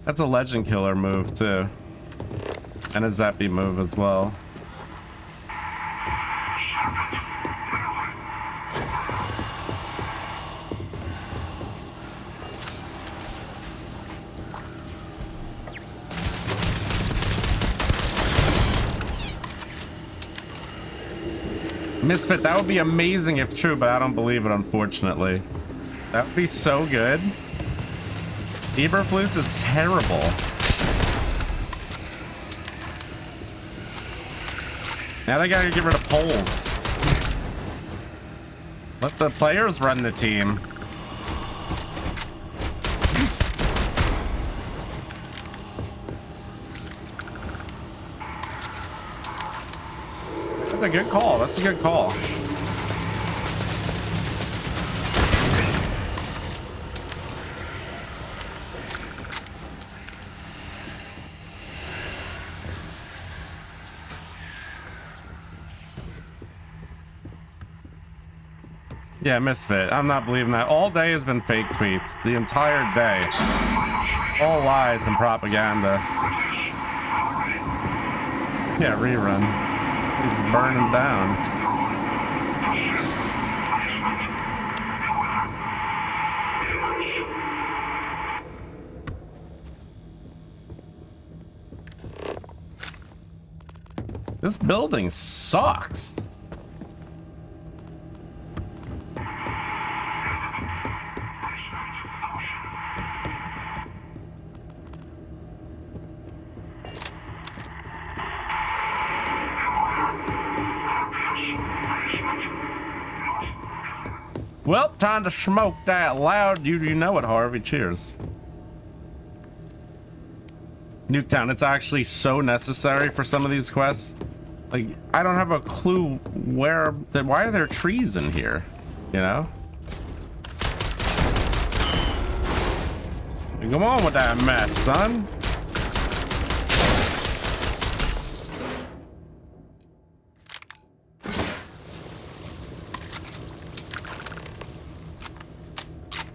That's a legend killer move too. And a zappy move as well. Misfit, that would be amazing if true, but I don't believe it, unfortunately. That would be so good. Eberflus is terrible. Now they gotta get rid of poles. Let the players run the team. That's a good call. That's a good call. Yeah, Misfit. I'm not believing that. All day has been fake tweets. The entire day. All lies and propaganda. Yeah, rerun. He's burning down. This building sucks. Well, time to smoke that loud. You know it, Harvey. Cheers. Nuketown, it's actually so necessary for some of these quests. Like, I don't have a clue why are there trees in here? You know? Come on with that mess, son.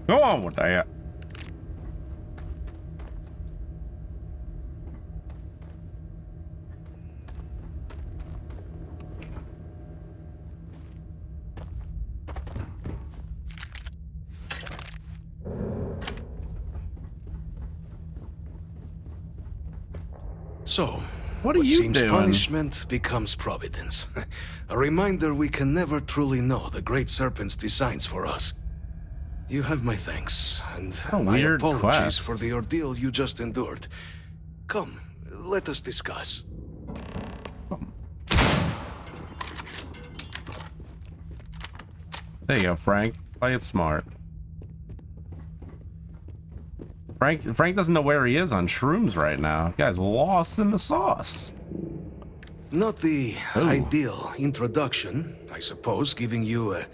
Go on with that. So, what are you seems doing? Punishment becomes providence. A reminder we can never truly know the Great Serpent's designs for us. You have my thanks, and my apologies for the ordeal you just endured. Come, let us discuss. There you go, Frank. Play it smart. Frank doesn't know where he is on shrooms right now. The guy's lost in the sauce. Not the ideal introduction, I suppose, giving you a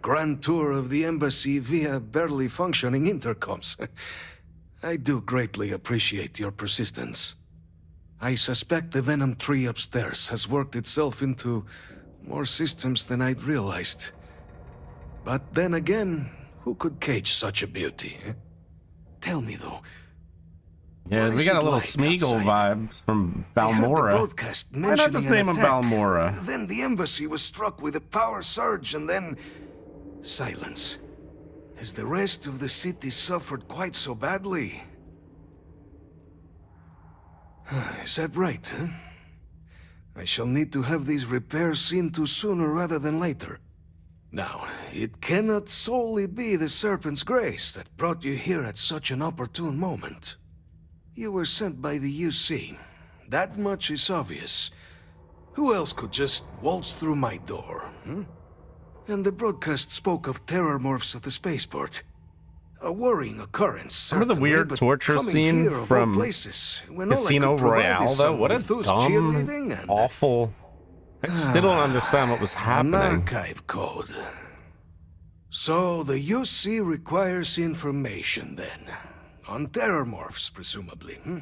grand tour of the embassy via barely functioning intercoms. I do greatly appreciate your persistence. I suspect the Venom tree upstairs has worked itself into more systems than I'd realized. But then again, who could cage such a beauty? Tell me though. Yeah, we got a little Smeagol vibe from Balmora. Why not just name him Balmora? Then the embassy was struck with a power surge and then silence. Has the rest of the city suffered quite so badly? Is that right, huh? I shall need to have these repairs seen to sooner rather than later. Now, it cannot solely be the Serpent's grace that brought you here at such an opportune moment. You were sent by the UC. That much is obvious. Who else could just waltz through my door, hmm? And the broadcast spoke of terror morphs at the spaceport. A worrying occurrence. Remember the weird torture scene from Casino Royale, though? What a dumb, awful... I still don't understand what was happening. An archive code. So the UC requires information, then. On terror morphs, presumably, hmm?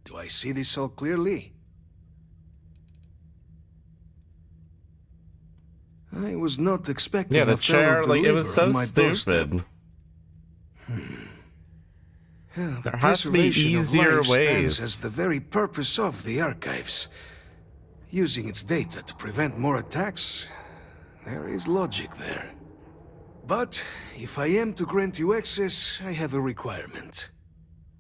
Do I see this all clearly? I was not expecting the chair, like, it was so stupid. Yeah, the There has to be preservation of easier life stands ways. as the very purpose of the archives. Using its data to prevent more attacks, there is logic there. But if I am to grant you access, I have a requirement.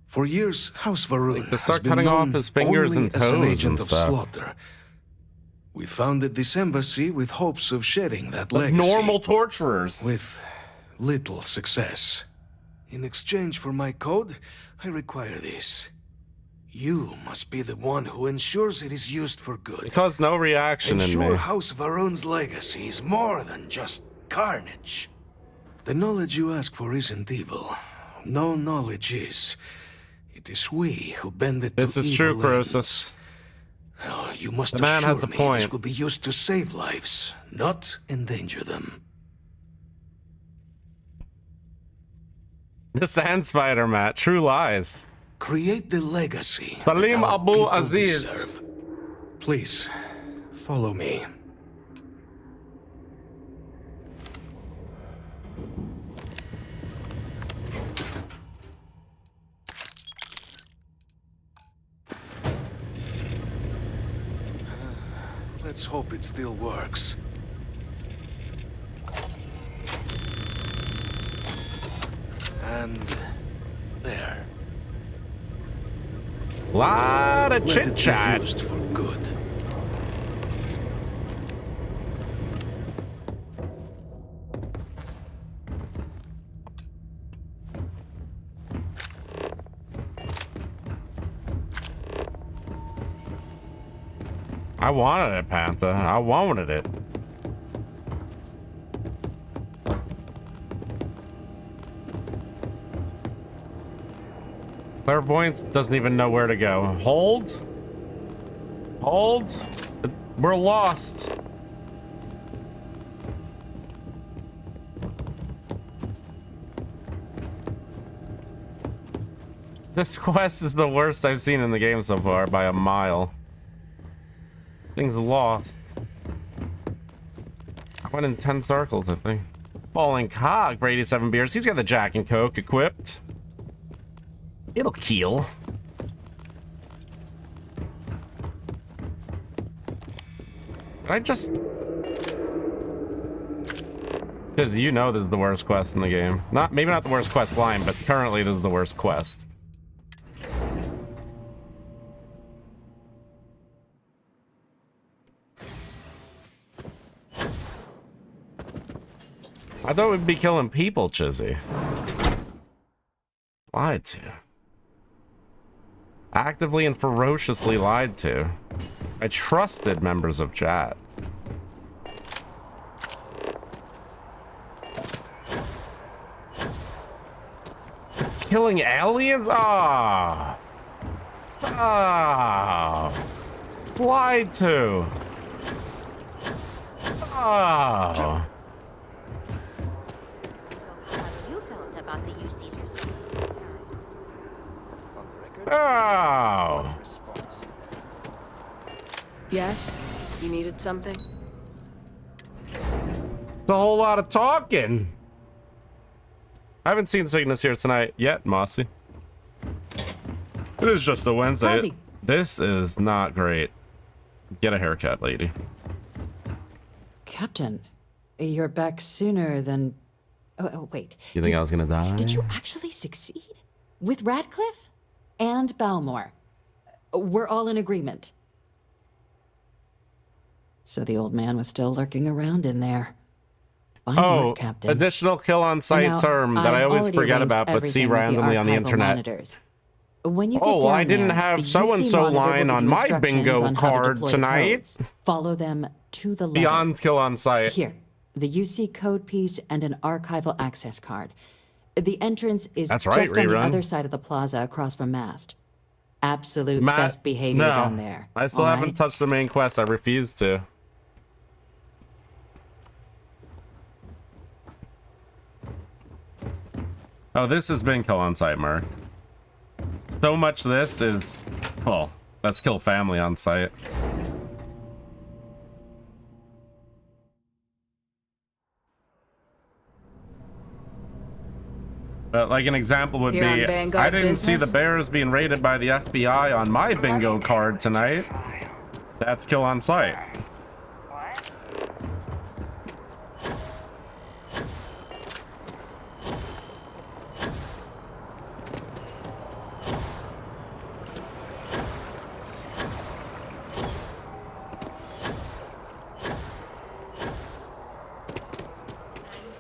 For years, House Varun To has start been cutting off known his fingers only and as an toes agent and of stuff. slaughter. We founded this embassy with hopes of shedding that Like legacy. normal torturers. With little success. In exchange for my code, I require this. You must be the one who ensures it is used for good. It caused no reaction in Ensure me. House Varun's legacy is more than just carnage. The knowledge you ask for isn't evil. No knowledge is. It is we who bend it This to is evil true, Croesus. ends. Oh, you must The man assure has a me point. this will be used to save lives, not endanger them. The Sand Spider, Matt. True lies. Create the legacy Salim that our Abu people Aziz. deserve. Please, follow me. Let's hope it still works. And there. Lot of Let chit it chat. be used for good. I wanted it, Panther. I wanted it. Clairvoyance doesn't even know where to go. Hold. Hold. We're lost. This quest is the worst I've seen in the game so far by a mile. Things lost. I went in 10 circles, I think. Falling Cog for 87 beers. He's got the Jack and Coke equipped. It'll kill. Did I just... Because you know this is the worst quest in the game. Maybe not the worst quest line, but currently this is the worst quest. I thought we'd be killing people, Chizzy. Lied to. Actively and ferociously lied to. I trusted members of chat. It's killing aliens? Ah. Ah. Lied to. Oh. About the UC's response to this Oh. Yes? You needed something? It's a whole lot of talking. I haven't seen Cygnus here tonight yet, Mossy. It is just a Wednesday. Howdy. This is not great. Get a haircut, lady. Captain, you're back sooner than... Oh, wait. You think I was gonna die? Did you actually succeed? With Radcliffe? And Balmore? We're all in agreement. So the old man was still lurking around in there. Fine work, Captain. Additional kill on site Now, term that I I've always already forget arranged about, but see everything with randomly on the archival internet. monitors. When you get Oh, down I didn't there, have the so-and-so UC monitor will line give on you my instructions bingo on how to card deploy the tonight. codes. Follow them to the letter. Beyond kill on site. Here, the UC code piece and an archival access card. The entrance is That's right, just on the Rerun. other side of the plaza across from Mast. Absolute Matt, best behavior no. down there. I still all haven't right? touched the main quest. I refuse to. Oh, this has been kill on site, Mark. So much this is... Well, let's kill family on site. But like an example would Here on be, Vanguard I didn't see the business? Bears being raided by the FBI on my bingo card tonight. That's kill on sight.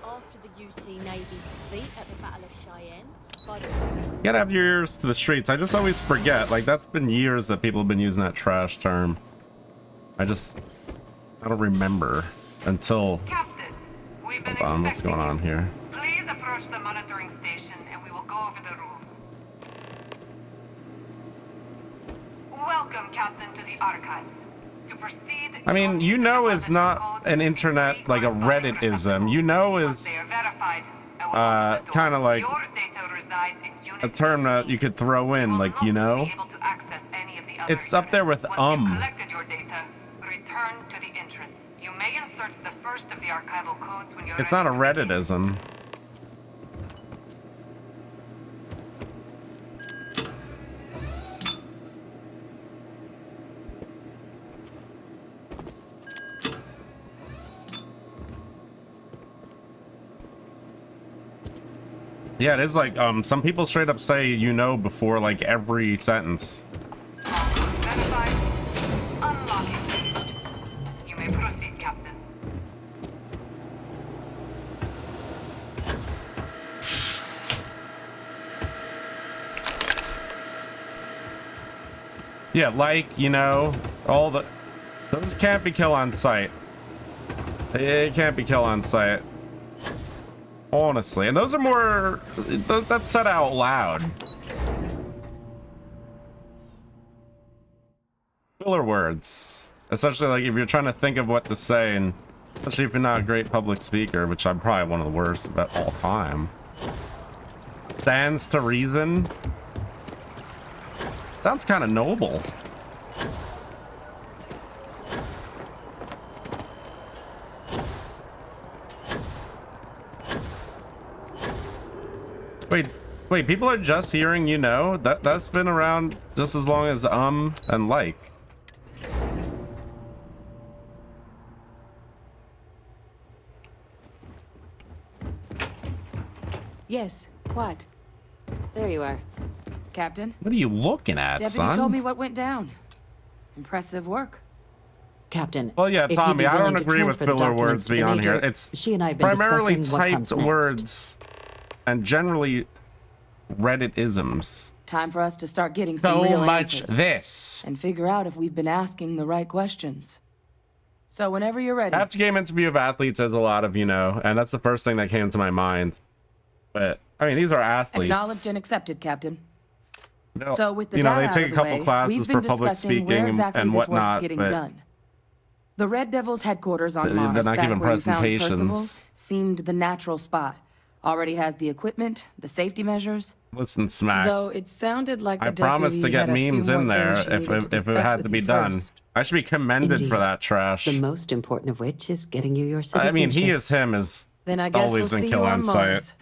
After the UC Navy's defeat at the Battle of Cheyenne, by the You gotta have your ears to the streets. I just always forget. Like, that's been years that people have been using that trash term. I don't remember until... Captain, we've been Hold on, what's going on here? Please approach the monitoring station and we will go over the rules. Welcome, Captain, to the archives. To proceed, I mean, you know is not an internet, like a Reddit-ism. You know is kind of like a term that you could throw in, like, you know? It's up there with collected your data, return to the entrance. You may insert the first of the archival codes when you're It's not a ready to begin. Reddit-ism. Yeah, it is like, some people straight up say, you know, before like every sentence. Verified. Unlocking. You may proceed, Captain. Yeah, like, you know, all the... Those can't be kill on sight. It can't be kill on sight. Honestly. And those are more... That's said out loud. Filler words. Especially, like, if you're trying to think of what to say, and especially if you're not a great public speaker, which I'm probably one of the worst of all time. Stands to reason. Sounds kind of noble. Wait, people are just hearing, you know? That's been around just as long as and like. Yes. What? There you are. Captain? What are you looking at, Deputy son? told me what went down. Impressive work. Captain. Well, yeah, if you'd Tommy, be I don't willing to agree with transfer the filler documents words to the being on here. Major, It's she and I have been primarily discussing what typed comes next. words and generally Reddit-isms. Time for us to start getting some So real much answers. this. And figure out if we've been asking the right questions. So whenever you're ready. After game interview of athletes has a lot of, you know, and that's the first thing that came to my mind. But I mean, these are athletes. Acknowledged and accepted, Captain. They'll- So with the you know, data they take out a of couple the way, classes we've for been public discussing where speaking exactly and this work's whatnot, getting but done. The Red Devil's headquarters on they're Mars, not back giving where we found presentations. Percival, seemed the natural spot. Already has the equipment, the safety measures. listen, Smack. Though it sounded like the I promised to deputy get had a few memes more in there things she if needed to it discuss had with to be you done. first. I should be commended for Indeed. that trash. The most important of which is getting you your I citizenship. mean, he is him is Then I guess always we'll been see kill you on on sight. Mars.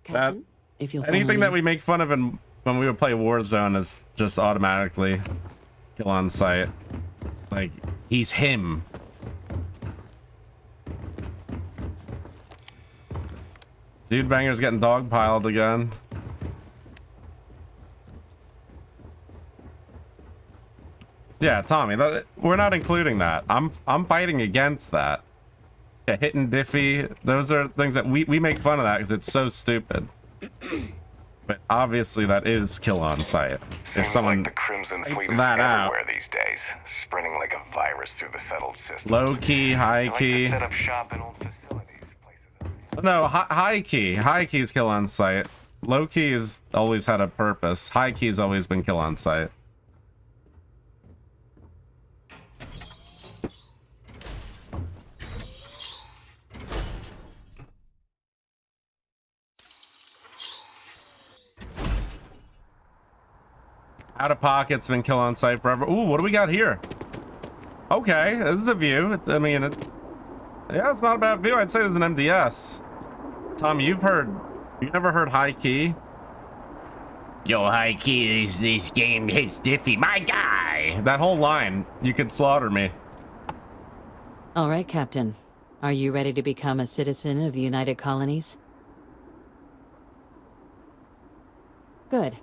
Captain, if you'll follow Anything me. that we make fun of when we would play Warzone is just automatically kill on sight. Like, he's him. Dude Banger's getting dogpiled again. Yeah, Tommy, we're not including that. I'm fighting against that. Yeah, hitting Diffie, those are things that we make fun of that because it's so stupid. But obviously that is kill on sight. If Seems someone like the Crimson typed Fleet is that out, everywhere these days, spreading like a virus through the settled systems. low key, high They like key. to set up shop in old facilities, places. No, high key. High key's kill on sight. Low key has always had a purpose. High key's always been kill on sight. Out of pocket's been kill on sight forever. Ooh, what do we got here? Okay, this is a view. I mean, yeah, it's not a bad view. I'd say there's an MDS. Tom, you've heard You never heard high key? Yo, high key, this game hits Diffie, my guy. That whole line, you could slaughter me. All right, Captain. Are you ready to become a citizen of the United Colonies? Good.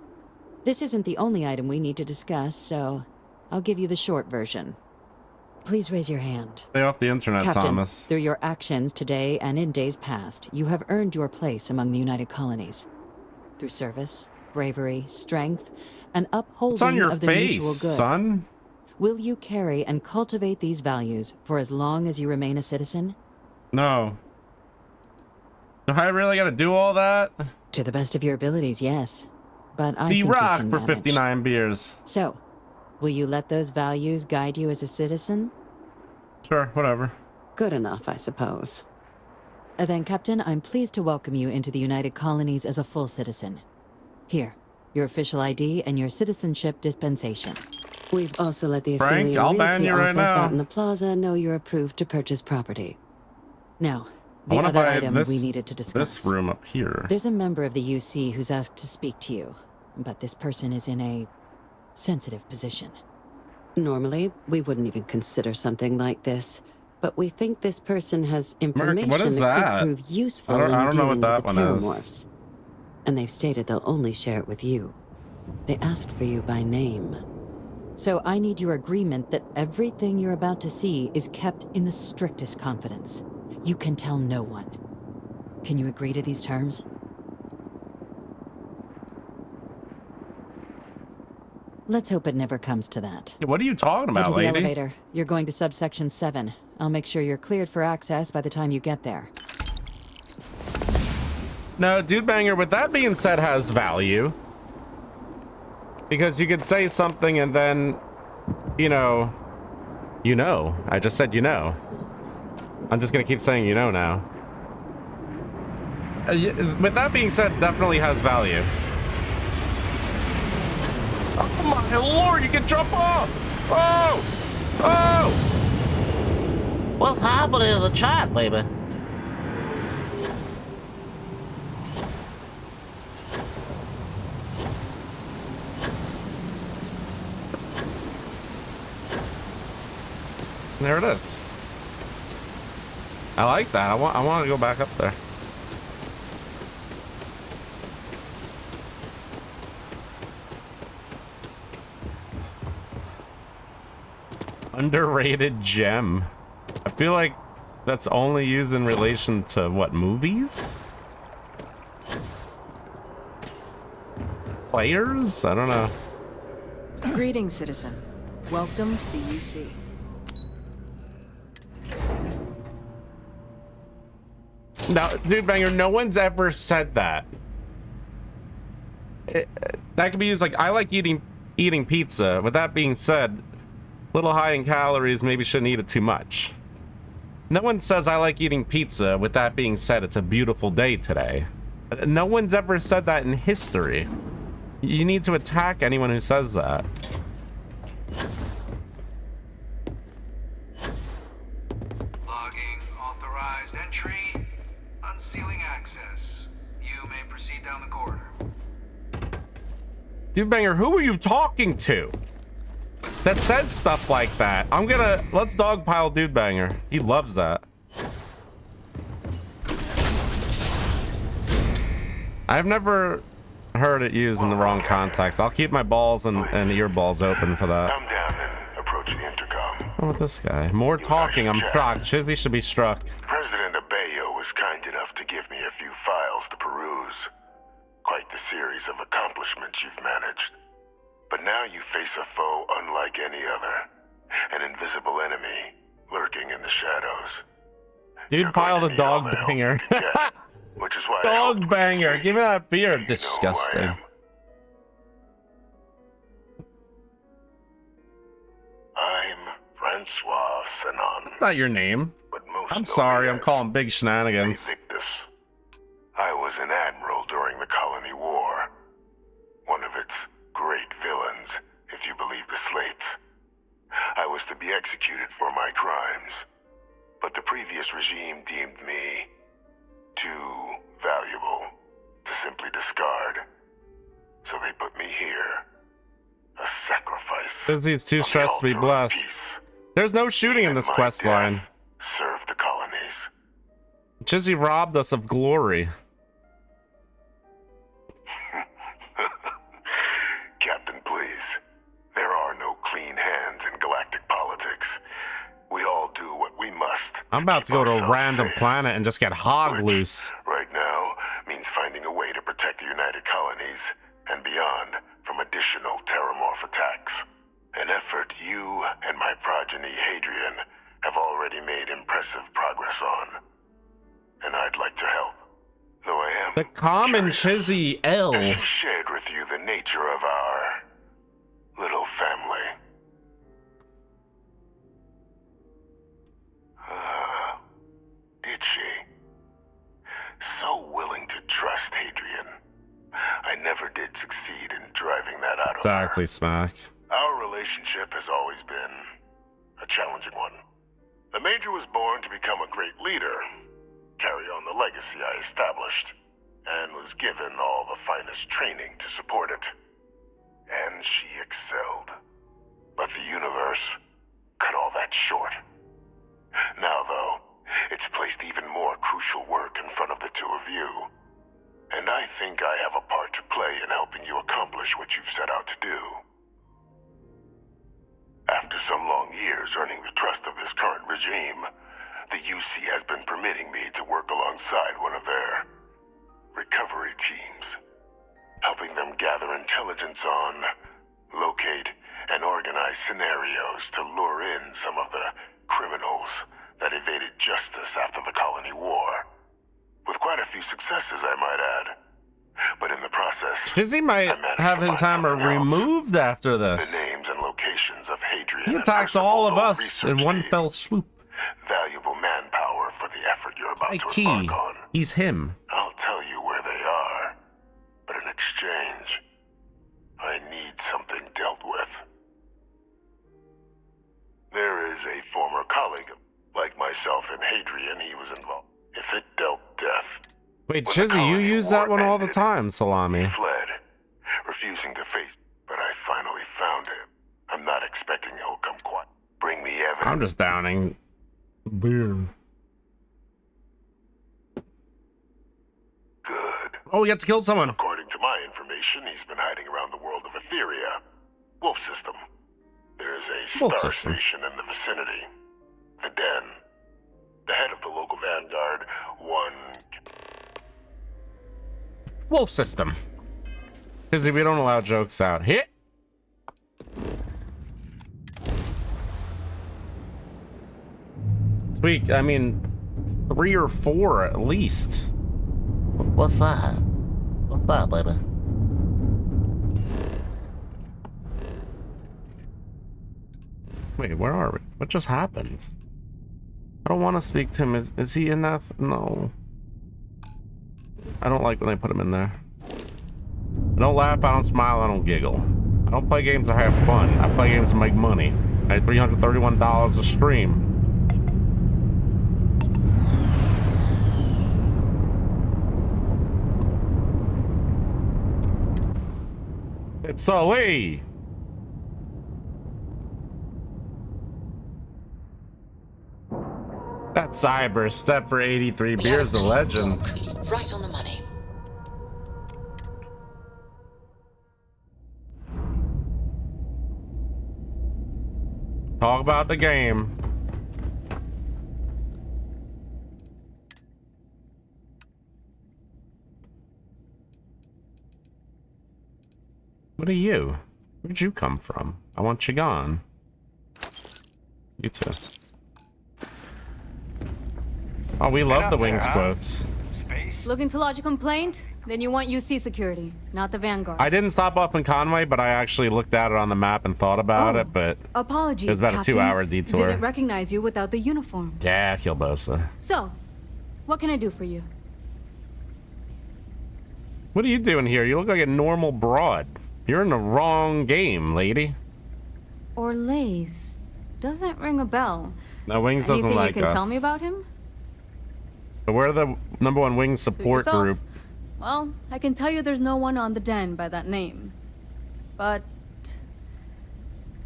This isn't the only item we need to discuss, so I'll give you the short version. Please raise your hand. Stay off the internet, Captain, Thomas. through your actions today and in days past, you have earned your place among the United Colonies. Through service, bravery, strength, and upholding What's on your of the face, mutual good. son? Will you carry and cultivate these values for as long as you remain a citizen? No. Do I really gotta do all that? To the best of your abilities, yes. But I think you D-Rock can for manage. 59 beers. So, will you let those values guide you as a citizen? Sure, whatever. Good enough, I suppose. Then, Captain, I'm pleased to welcome you into the United Colonies as a full citizen. Here, your official ID and your citizenship dispensation. We've also let the Frank, affiliate I'll ban realty you right office now. out in the plaza know you're approved to purchase property. Now, I the wanna other buy item this, we needed to discuss. this room up here. There's a member of the UC who's asked to speak to you, but this person is in a sensitive position. Normally, we wouldn't even consider something like this, but we think this person has information what is that that? could prove useful I don't in know what dealing that with the one is. Terramorphs. And they've stated they'll only share it with you. They asked for you by name. So I need your agreement that everything you're about to see is kept in the strictest confidence. You can tell no one. Can you agree to these terms? Let's hope it never comes to that. What are you talking Head about, to the lady? elevator. You're going to subsection 7. I'll make sure you're cleared for access by the time you get there. No, Dude Banger, with that being said, has value. Because you could say something and then, you know. I just said you know. I'm just gonna keep saying you know now. With that being said, definitely has value. Oh my lord, you can jump off! Oh! Oh! What happened in the chat, baby? There it is. I like that. I want to go back up there. Underrated gem. I feel like that's only used in relation to what, movies? Players? I don't know. Greetings, citizen. Welcome to the UC. No, Dude Banger, no one's ever said that. That could be used like, I like eating pizza. With that being said, little high in calories, maybe shouldn't eat it too much. No one says I like eating pizza. With that being said, it's a beautiful day today. No one's ever said that in history. You need to attack anyone who says that. Logging authorized entry. Unsealing access. You may proceed down the corridor. Dude Banger, who are you talking to that says stuff like that? Let's dogpile Dude Banger. He loves that. I've never heard it used in the wrong context. I'll keep my balls and earballs open for that. Come down and approach the intercom. Oh, this guy. More talking. I'm shocked. Chizzy should be struck. President Abeyo was kind enough to give me a few files to peruse. Quite the series of accomplishments you've managed. But now you face a foe unlike any other. An invisible enemy lurking in the shadows. Dude, pile the dog banger. Which is why Dog banger. Give me that beer. You Disgusting. know who I am. I'm Francois Sanon. That's not your name. But most I'm sorry. I'm known as calling big shenanigans. Invictus. I was an admiral during the Colony War. One of its great villains, if you believe the slates. I was to be executed for my crimes. But the previous regime deemed me too valuable to simply discard. So they put me here. A sacrifice. Chizzy's too on the stressed to be altar of blessed. peace. There's no shooting in Even this my quest death line. served the colonies. Chizzy robbed us of glory. Captain, please. There are no clean hands in galactic politics. We all do what we must. I'm about to go to a keep random ourselves safe, planet and just get hog which, loose. right now, means finding a way to protect the United Colonies and beyond from additional terramorph attacks. An effort you and my progeny, Hadrian, have already made impressive progress on. And I'd like to help. Though I am The common curious. Chizzy L. Has she shared with you the nature of our little family? Did she? So willing to trust Hadrian. I never did succeed in driving that out of her. Exactly, Smack. Our relationship has always been a challenging one. The Major was born to become a great leader, carry on the legacy I established, and was given all the finest training to support it. And she excelled. But the universe cut all that short. Now, though, it's placed even more crucial work in front of the two of you. And I think I have a part to play in helping you accomplish what you've set out to do. After some long years earning the trust of this current regime, the UC has been permitting me to work alongside one of their recovery teams, helping them gather intelligence on, locate, and organize scenarios to lure in some of the criminals that evaded justice after the colony war. With quite a few successes, I might add. But in the process, Chizzy might I managed have to his find hammer something else. removed after The this. names and locations of Hadrian He and attacked all of Percival's us old in research one team. fell swoop. Valuable manpower for the effort you're about High to key. embark on. He's him. I'll tell you where they are, but in exchange, I need something dealt with. There is a former colleague, like myself and Hadrian, he was involved. If it dealt death, Wait, when the Chizzy, you colony use war that one all the ended, time, he Salami. fled, refusing to face, but I finally found him. I'm not expecting he'll come quiet. Bring me evidence. I'm just downing beer. Good. Oh, we have to kill someone. According to my information, he's been hiding around the world of Etheria. Wolf System. There is a Wolf star System. station in the vicinity. The Den. The head of the local vanguard, one... Wolf system. Chizzy, we don't allow jokes out. Hit. Sweet. I mean, 3 or 4 at least. What's that? What's that, baby? Wait, where are we? What just happened? I don't want to speak to him. Is he in that? No. I don't like when they put him in there. I don't laugh, I don't smile, I don't giggle. I don't play games to have fun. I play games to make money. I had $331 a stream. It's Sully! That cyber step for 83 beers, the legend. Right on the money. Talk about the game. What are you? Where'd you come from? I want you gone. You too. Oh, we love the Wings quotes. Looking to lodge a complaint? Then you want UC security, not the Vanguard. I didn't stop off in Conway, but I actually looked at it on the map and thought about it, but Apologies, is that a Captain. 2-hour detour? Didn't recognize you without the uniform. Yeah, Kilbosa. So, what can I do for you? What are you doing here? You look like a normal broad. You're in the wrong game, lady. Orlaise. Doesn't ring a bell. No, Wings Anything doesn't like you can us. tell me about him? But we're the #1 Wings support yourself. group. Well, I can tell you there's no one on the den by that name. But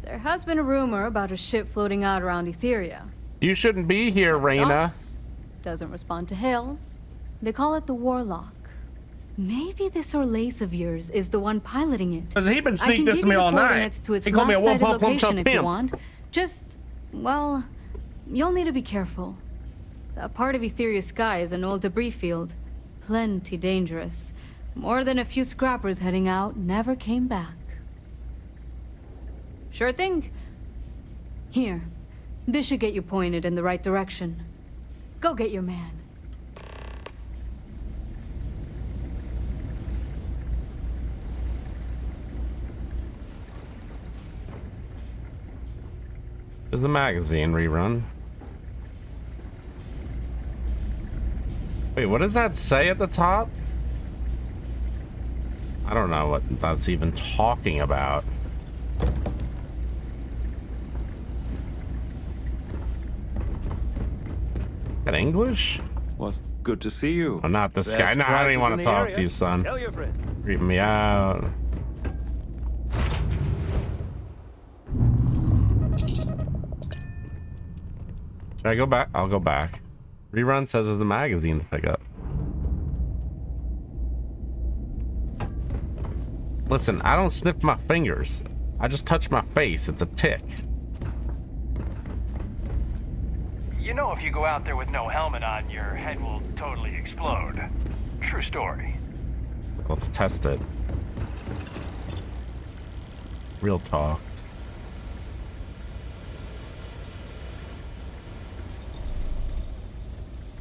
there has been a rumor about a ship floating out around Etheria. You shouldn't be here, Reyna. Docks, doesn't respond to hails. They call it the Warlock. Maybe this Orlace of yours is the one piloting it. Has he been I sneaking can this give to me you the all night? coordinates to its He called me a last sighted one-pump location chump if you pimp. want. Just, well, you'll need to be careful. That part of Etheria's sky is an old debris field. Plenty dangerous. More than a few scrappers heading out never came back. Sure thing. Here. This should get you pointed in the right direction. Go get your man. Is the magazine rerun? Wait, what does that say at the top? I don't know what that's even talking about. That English? Well, good to see you. Oh, not this guy. No, I don't even want to talk to you, son. Tell your friends. Creeping me out. Should I go back? I'll go back. Rerun says there's a magazine to pick up. Listen, I don't sniff my fingers. I just touch my face. It's a tick. You know, if you go out there with no helmet on, your head will totally explode. True story. Let's test it. Real talk.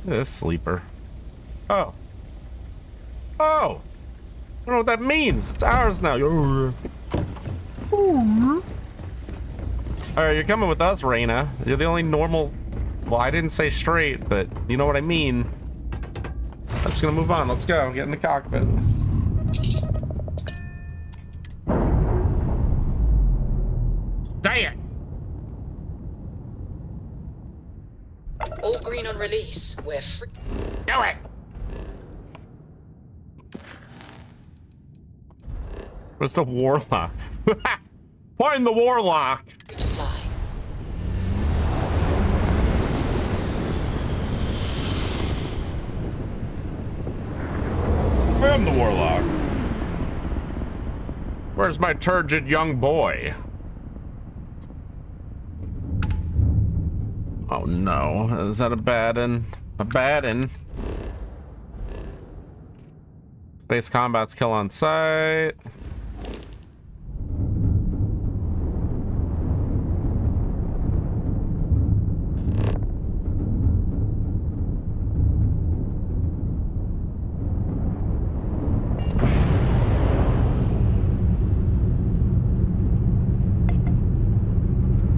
This sleeper. Oh. Oh! I don't know what that means. It's ours now. Alright, you're coming with us, Reyna. You're the only normal... Well, I didn't say straight, but you know what I mean. I'm just gonna move on. Let's go. Get in the cockpit. Say it! All green on release. We're free. Do it! What's the warlock? Find the warlock! To fly. I am the warlock. Where's my turgid young boy? Oh no, is that a bad one? A bad one. Space combat's kill on sight.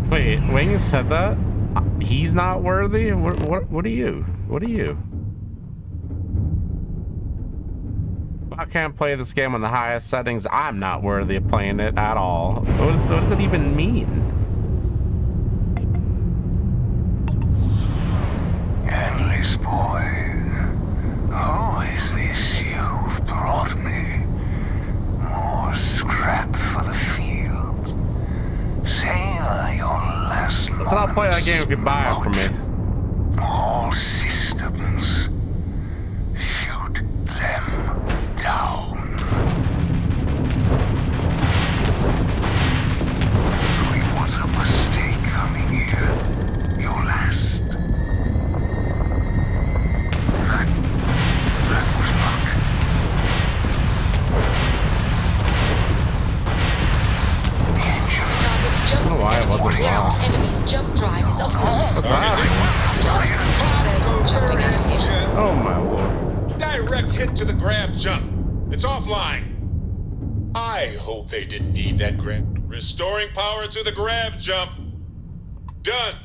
Wait, Wing said that? He's not worthy? What are you? What are you? I can't play this game on the highest settings. I'm not worthy of playing it at all. What does that even mean? Endless boy, who is this you've brought me? More scrap for the field. Savor your last Let's not play that game if you buy it from me. all systems. Shoot them down. It was a mistake coming here. Your last. That was luck. Target's jump I don't know why it wasn't ground. locked. Enemy's jump drive is offline. What's happening? Jumping animation. Oh my lord. Direct hit to the grav jump. It's offline. I hope they didn't need that grav. Restoring power to the grav jump. Done.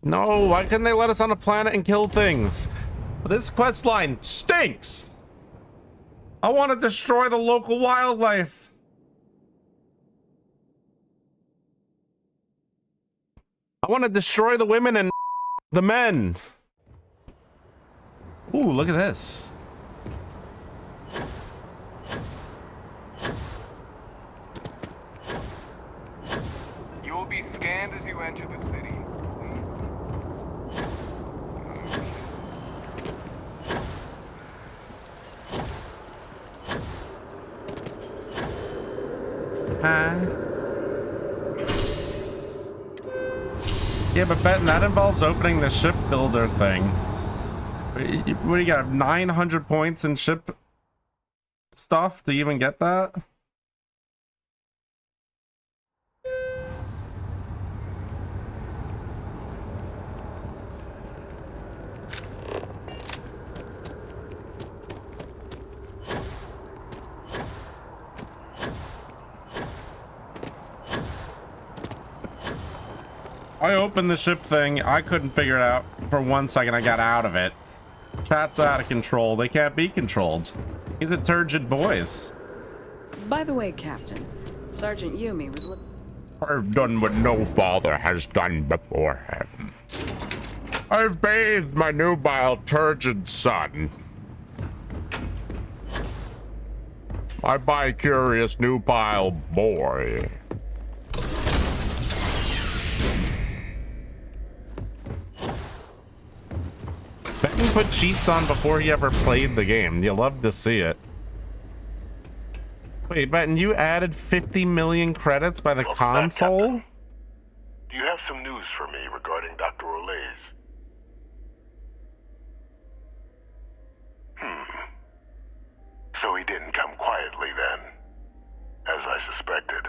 No, why couldn't they let us on a planet and kill things? This quest line stinks. I want to destroy the local wildlife. I want to destroy the women and the men. Ooh, look at this. You will be scanned as you enter the city. Yeah, but Benton, that involves opening the shipbuilder thing. What do you got? 900 points in ship stuff to even get that? I opened the ship thing. I couldn't figure it out for 1 second. I got out of it. Chat's out of control. They can't be controlled. These are turgid boys. By the way, Captain, Sergeant Yumi was I've done what no father has done before him. I've bathed my nubile turgid son. My bi-curious nubile boy. Benton put cheats on before he ever played the game. You love to see it. Wait, Benton, you added 50 million credits by the console? Do you have some news for me regarding Dr. Olays? So he didn't come quietly then, as I suspected.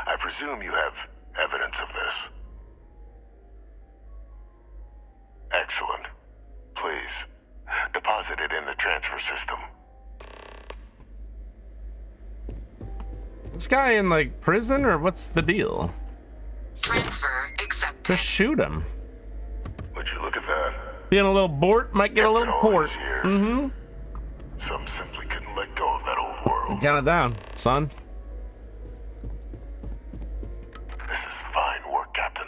I presume you have evidence of this. Excellent. Please, deposit it in the transfer system. This guy in, like, prison, or what's the deal? Transfer accepted. Just shoot him. Would you look at that? Being a little bort might get a little port. Mm-hmm. Some simply couldn't let go of that old world. Count it down, son. This is fine work, Captain.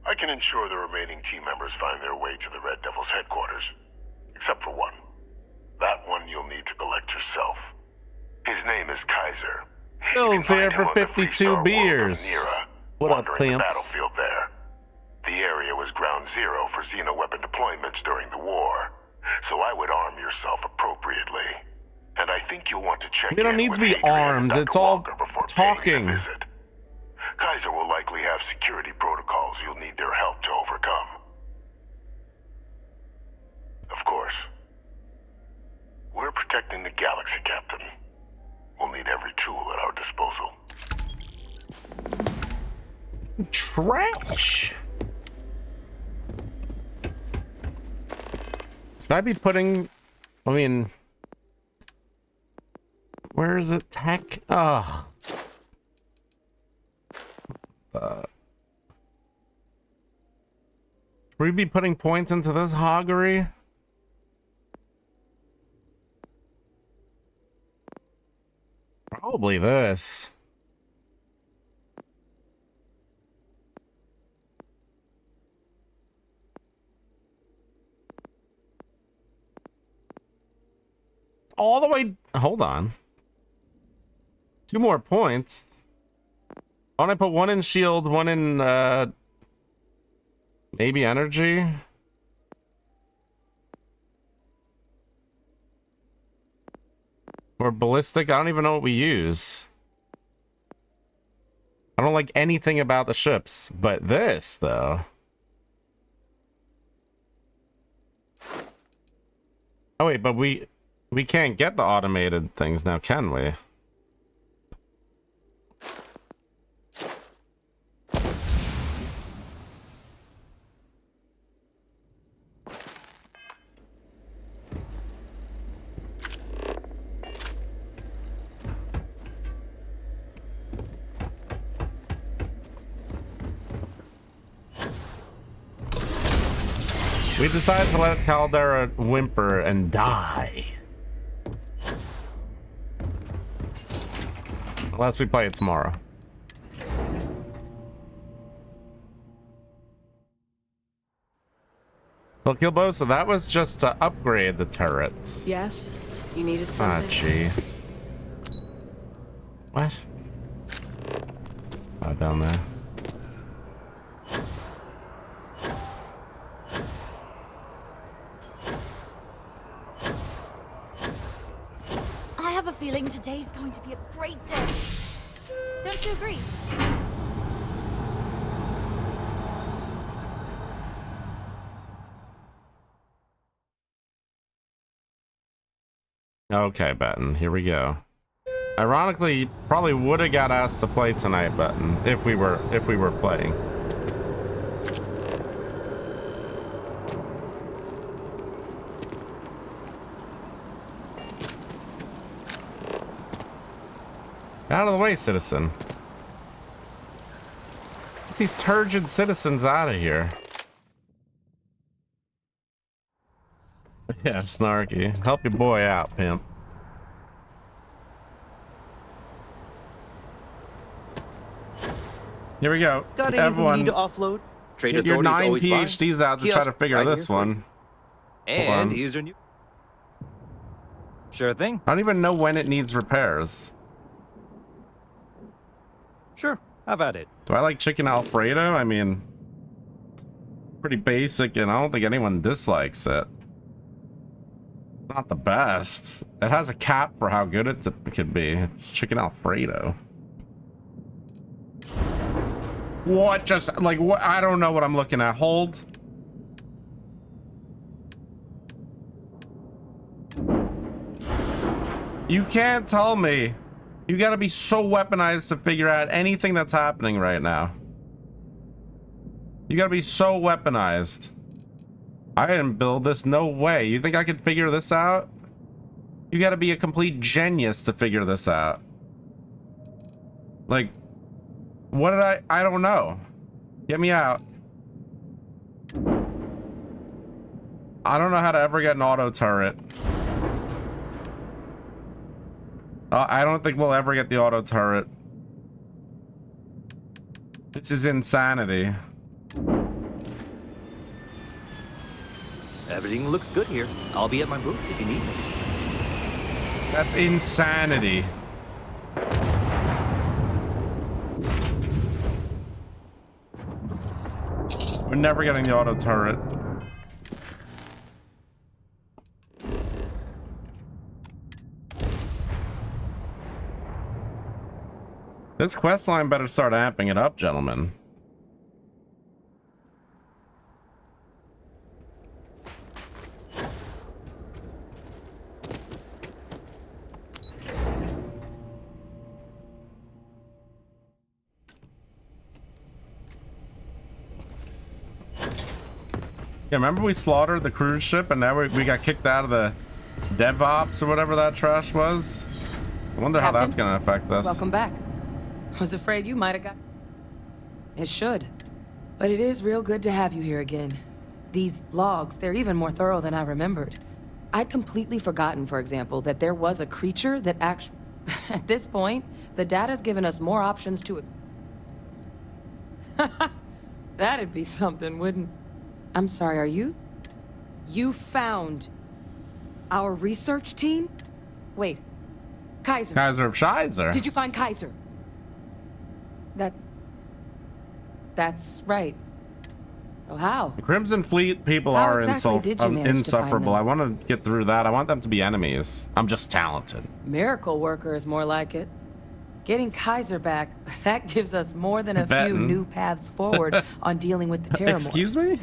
I can ensure the remaining team members find their way to the Red Devil's headquarters. Except for one. That one you'll need to collect yourself. His name is Kaiser. Bill's here for 52 beers. What up, The Clamps? battlefield there. The area was ground zero for Xeno weapon deployments during the war, so I would arm yourself appropriately. And I think you'll want to check We don't in need with to be Hadrian and armed. Dr. It's all Walker before paying it a talking. visit. Kaiser will likely have security protocols you'll need their help to overcome. Of course. We're protecting the galaxy, Captain. We'll need every tool at our disposal. Trash. Should I be putting... I mean... Where is it? Tech? Ugh. Should we be putting points into this hoggery? Probably this. All the way... Hold on. 2 more points. Why don't I put 1 in shield, 1 in, maybe energy? Or ballistic? I don't even know what we use. I don't like anything about the ships, but this, though. Oh, wait, but we can't get the automated things now, can we? We decided to let Caldera whimper and die. Unless we play it tomorrow. Well, Kilbosa, that was just to upgrade the turrets. Yes? You needed Ah, something? gee. What? Oh, down there. I have a feeling today's going to be a great day. Don't you agree? Okay, Benton, here we go. Ironically, probably would have got asked to play tonight, Benton, if we were playing. Out of the way, citizen. Get these turgid citizens out of here. Yeah, snarky. Help your boy out, pimp. Here we go. Got anything Everyone, you need to offload? Trade get your authorities 9 always buy. PhDs out to try Kiosk to figure right this here for you. one. And here's your new... Sure thing. I don't even know when it needs repairs. Sure, have at it. Do I like chicken Alfredo? I mean, it's pretty basic, and I don't think anyone dislikes it. Not the best. It has a cap for how good it could be. It's chicken Alfredo. What? Just like what? I don't know what I'm looking at. Hold. You can't tell me. You gotta be so weaponized to figure out anything that's happening right now. You gotta be so weaponized. I didn't build this, no way. You think I could figure this out? You gotta be a complete genius to figure this out. Like, what did I don't know. Get me out. I don't know how to ever get an auto turret. I don't think we'll ever get the auto turret. This is insanity. Everything looks good here. I'll be at my booth if you need me. That's insanity. We're never getting the auto turret. This quest line better start amping it up, gentlemen. Yeah, remember we slaughtered the cruise ship and now we got kicked out of the DevOps or whatever that trash was? I wonder how that's gonna affect us. Welcome back. I was afraid you might have got... It should. But it is real good to have you here again. These logs, they're even more thorough than I remembered. I'd completely forgotten, for example, that there was a creature that actually... At this point, the data's given us more options to... That'd be something, wouldn't... I'm sorry, are you? You found our research team? Wait, Kaiser. Kaiser of Shizer. Did you find Kaiser? That's right. Oh, how? The Crimson Fleet people How are exactly did you manage to find insufferable. them? I want to get through that. I want them to be enemies. I'm just talented. Miracle worker is more like it. Getting Kaiser back, that gives us more than a few Betting. new paths forward on dealing with the terror. Excuse me?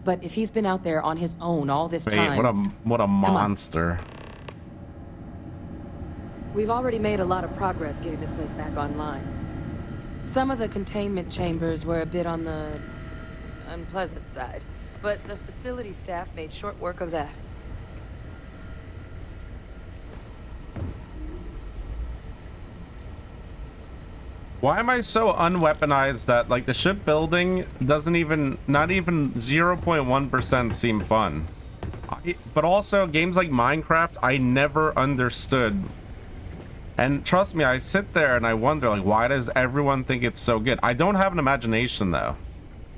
But if he's been out there on his own all this Wait, time... what a monster. We've already made a lot of progress getting this place back online. Some of the containment chambers were a bit on the unpleasant side, but the facility staff made short work of that. Why am I so unweaponized that like the shipbuilding doesn't even, not even 0.1% seem fun? But also games like Minecraft, I never understood. And trust me, I sit there and I wonder, like, why does everyone think it's so good? I don't have an imagination though.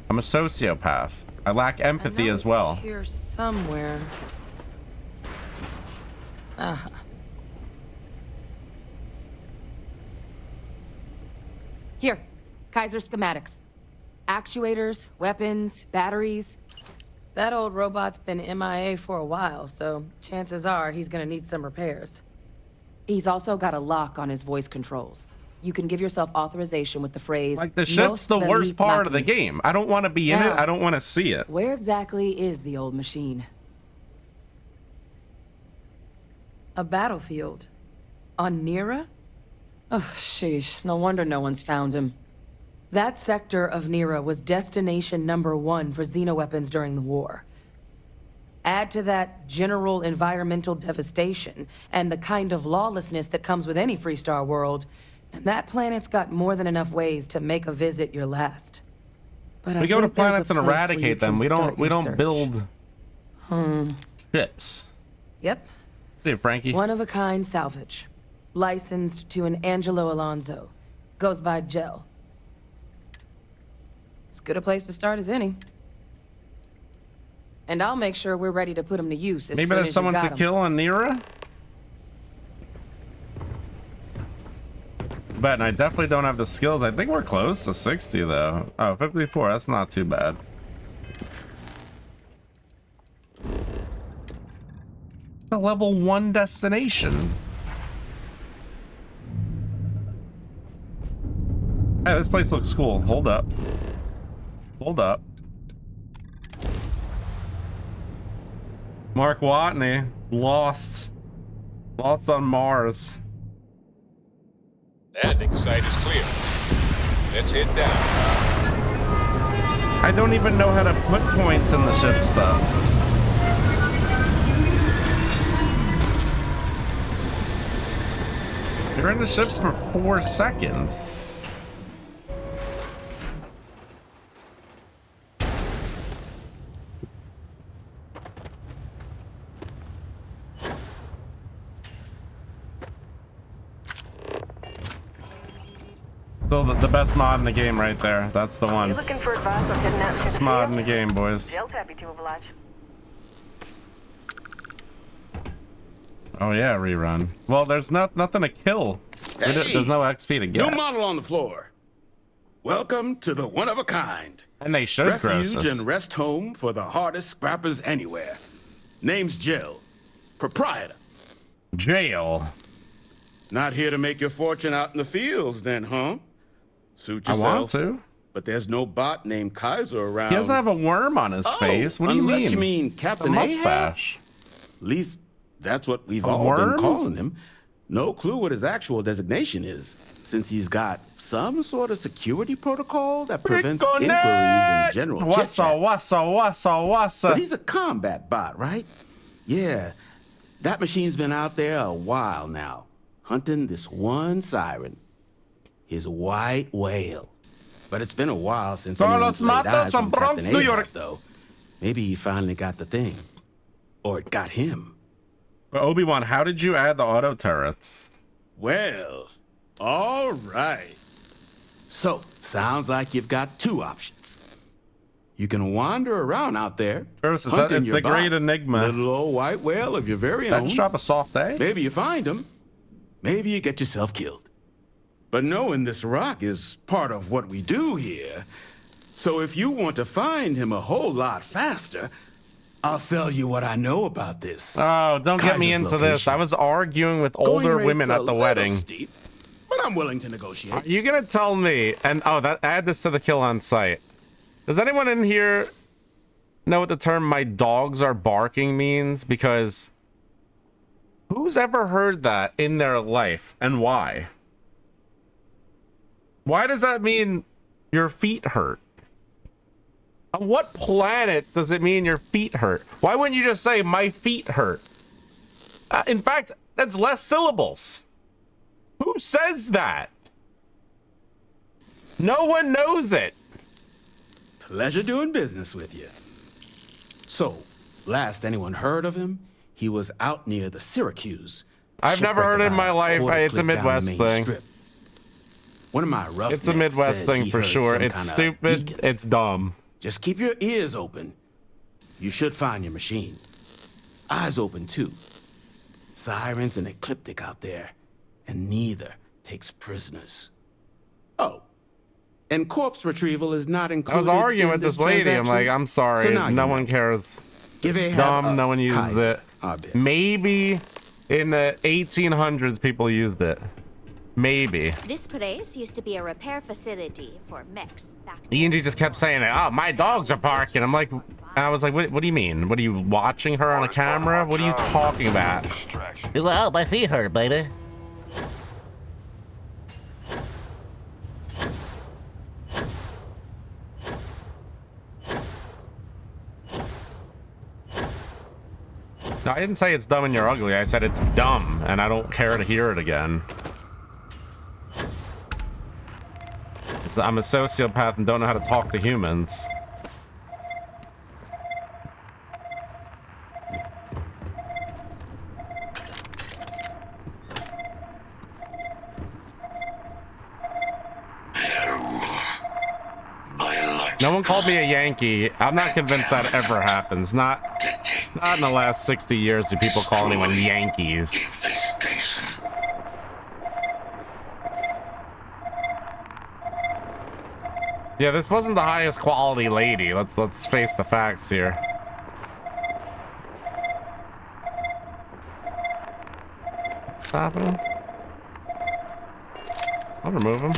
I'm a sociopath. I lack empathy as well. Here somewhere. Uh-huh. Here, Kaiser schematics. Actuators, weapons, batteries. That old robot's been MIA for a while, so chances are he's gonna need some repairs. He's also got a lock on his voice controls. You can give yourself authorization with the phrase, Like, the ship's the worst part of the game. I don't want to be in it. I don't want to see it. Where exactly is the old machine? A battlefield. On Nira? Ugh, sheesh. No wonder no one's found him. That sector of Nira was destination #1 for xenoweapons during the war. Add to that general environmental devastation and the kind of lawlessness that comes with any Freestar world, and that planet's got more than enough ways to make a visit your last. But We go to planets and eradicate them. We don't build ships. Yep. See you, Frankie. One-of-a-kind salvage. Licensed to an Angelo Alonso. Goes by Gel. As good a place to start as any. And I'll make sure we're ready to put him to use as Maybe soon there's as someone you to got him. kill on Nira? But I definitely don't have the skills. I think we're close to 60 though. Oh, 54, that's not too bad. A level 1 destination. Hey, this place looks cool. Hold up. Hold up. Mark Watney, lost. Lost on Mars. Landing site is clear. Let's head down. I don't even know how to put points in the ship stuff. You're in the ship for 4 seconds. Still the best mod in the game right there. That's the one. Looking for advice on heading out to Best mod in the game, boys. Jill's happy to oblige. Oh yeah, rerun. Well, there's nothing to kill. There's no XP to get. New model on the floor. Welcome to the one-of-a-kind. And they should gross Refuge us. and rest home for the hardest scrappers anywhere. Name's Jill. Proprietor. Jail. Not here to make your fortune out in the fields then, huh? Suit I yourself. want to. But there's no bot named Kaiser around. He doesn't have a worm on his face. What do you mean? Unless you mean Captain a mustache. Ahab? At least that's what we've A all worm? been calling him. No clue what his actual designation is, since he's got some sort of security protocol that prevents inquiries and general chit-chat. Wassa. But he's a combat bot, right? Yeah, that machine's been out there a while now, hunting this one siren, his white whale. But it's been a while since anyone's laid eyes on Captain Ahab, though. Maybe he finally got the thing. Or it got him. But Obi-Wan, how did you add the auto turrets? Well, all right. So, sounds like you've got two options. You can wander around out there. It's hunting the your great bot, enigma. Little old white whale of your very own. Let's drop a soft A. Maybe you find him. Maybe you get yourself killed. But knowing this rock is part of what we do here. So if you want to find him a whole lot faster, I'll sell you what I know about this. Oh, don't get me into this. I was arguing with older women at the wedding. Steep, but I'm willing to negotiate. Are you gonna tell me? And add this to the kill on site. Does anyone in here know what the term "my dogs are barking" means? Because who's ever heard that in their life, and why? Why does that mean your feet hurt? On what planet does it mean your feet hurt? Why wouldn't you just say my feet hurt? In fact, that's less syllables. Who says that? No one knows it. Pleasure doing business with you. So, last anyone heard of him, he was out near the Syracuse. I've never heard it in my life. It's a Midwest thing. One of my rough It's a Midwest thing for sure. It's stupid. It's dumb. Just keep your ears open. You should find your machine. Eyes open, too. Sirens and Ecliptic out there, and neither takes prisoners. Oh, and corpse retrieval is not included. I was arguing with this this lady. I'm like, I'm sorry, So now no you one know. cares. Give It's Ahab dumb. a No one uses Kaiser, it. our best. Maybe in the 1800s people used it. Maybe. This place used to be a repair facility for mechs back Angie just kept saying it. Oh, my dogs are barking. I'm like, and I was like, what do you mean? What are you watching her on a camera? What are you talking about? Well, my feet hurt, baby. No, I didn't say it's dumb and you're ugly. I said it's dumb, and I don't care to hear it again. I'm a sociopath and don't know how to talk to humans. No one called me a Yankee. I'm not convinced that ever happens. Not in the last 60 years do people call anyone Yankees. Yeah, this wasn't the highest quality lady. Let's face the facts here. What's happening? I'll remove him.